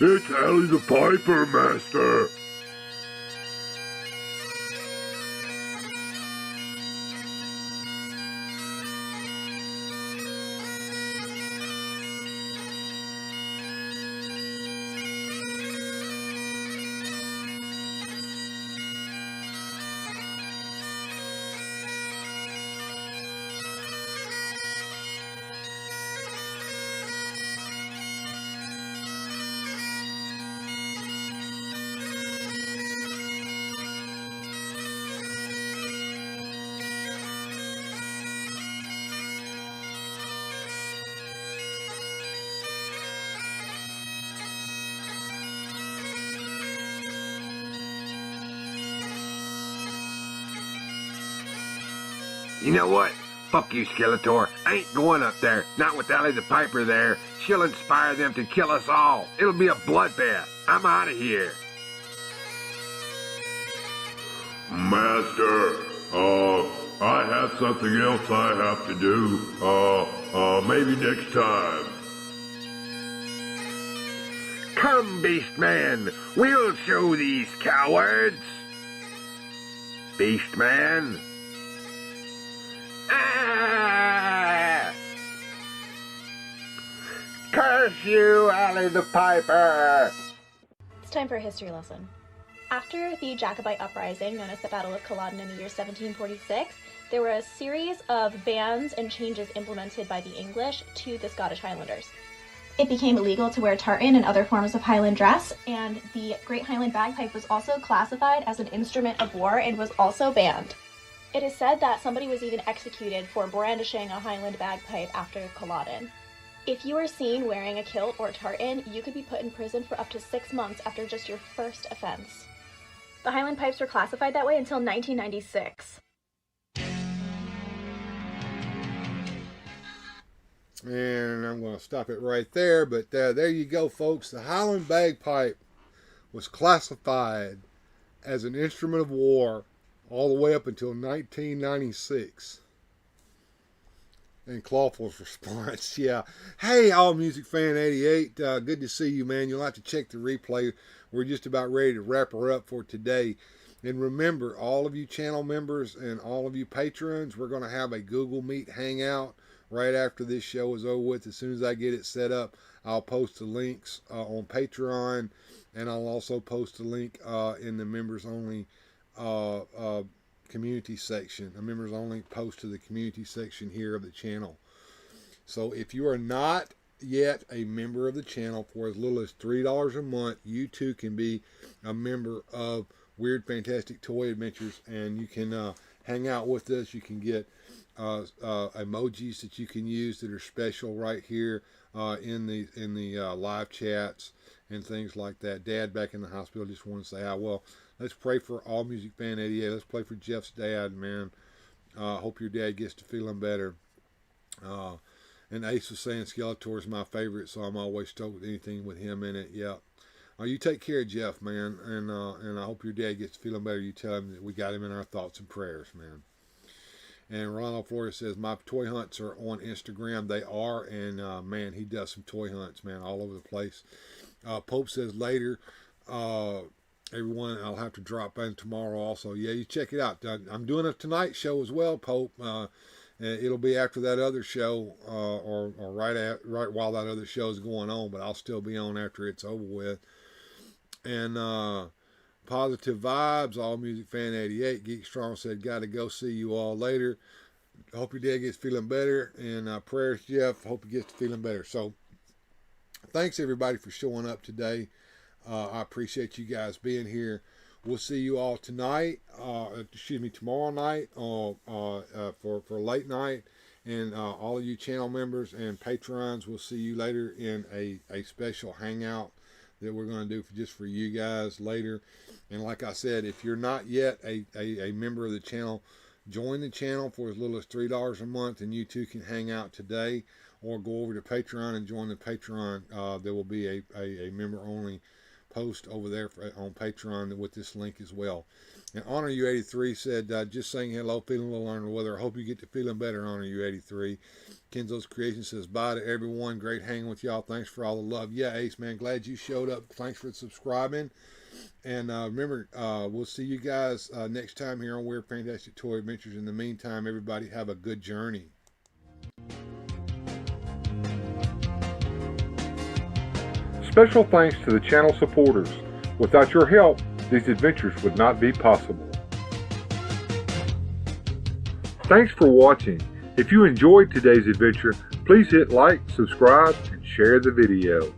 It's Alley the Piper, Master. You know what? Fuck you, Skeletor. I ain't going up there. Not with Alley the Piper there. She'll inspire them to kill us all. It'll be a bloodbath. I'm out of here. Master, I have something else I have to do. Maybe next time. Come, Beastman. We'll show these cowards. Beastman. Ah! Curse you, Alley the Piper! It's time for a history lesson. After the Jacobite uprising, known as the Battle of Culloden in the year 1746, there were a series of bans and changes implemented by the English to the Scottish Highlanders. It became illegal to wear tartan and other forms of Highland dress, and the Great Highland Bagpipe was also classified as an instrument of war and was also banned. It is said that somebody was even executed for brandishing a Highland bagpipe after Culloden. If you are seen wearing a kilt or tartan, you could be put in prison for up to 6 months after just your first offense. The Highland pipes were classified that way until 1996. And I'm going to stop it right there, but there you go, folks. The Highland bagpipe was classified as an instrument of war all the way up until 1996. And Clawful's response, yeah. Hey, All Music Fan 88, good to see you, man. You'll have to check the replay. We're just about ready to wrap her up for today. And remember, all of you channel members and all of you patrons, we're going to have a Google Meet hangout right after this show is over with. As soon as I get it set up, I'll post the links on Patreon And I'll also post a link in the members only community section, a members only post to the community section here of the channel. So if you are not yet a member of the channel, for as little as $3 a month, you too can be a member of Weird Fantastic Toy Adventures, and you can hang out with us. You can get emojis that you can use that are special right here in the live chats and things like that. Dad back in the hospital, just want to say hi. Well, let's pray for All Music Fan 88. Let's pray for Jeff's dad, man. Hope your dad gets to feeling better. And Ace was saying Skeletor is my favorite, so I'm always stoked with anything with him in it. Yeah. You take care of Jeff, man, and I hope your dad gets feeling better. You tell him that we got him in our thoughts and prayers, man. And Ronald Flores says, my toy hunts are on Instagram. They are, and man, he does some toy hunts, man, all over the place. Pope says later, everyone, I'll have to drop in tomorrow also. Yeah, you check it out. I'm doing a Tonight Show as well, Pope. It'll be after that other show, or right while that other show is going on, but I'll still be on after it's over with. And Positive Vibes, All Music Fan 88, Geek Strong said, gotta go, see you all later. Hope your dad gets feeling better, and prayers, Jeff, hope he gets feeling better. So thanks everybody for showing up today. I appreciate you guys being here. We'll see you all tonight, tomorrow night for late night. And all of you channel members and patrons, we'll see you later in a special hangout that we're going to do just for you guys later. And like I said, if you're not yet a member of the channel, join the channel for as little as $3 a month, and you too can hang out today, or go over to Patreon and join the Patreon. There will be a member-only post over there on Patreon with this link as well. And Honor You 83 said, just saying hello, feeling a little under the weather. I hope you get to feeling better, Honor You 83. Kenzo's Creation says, bye to everyone. Great hanging with y'all. Thanks for all the love. Yeah, Ace, man, glad you showed up. Thanks for subscribing. And remember, we'll see you guys next time here on Weird Fantastic Toy Adventures. In the meantime, everybody have a good journey. Special thanks to the channel supporters. Without your help, these adventures would not be possible. Thanks for watching. If you enjoyed today's adventure, please hit like, subscribe, and share the video.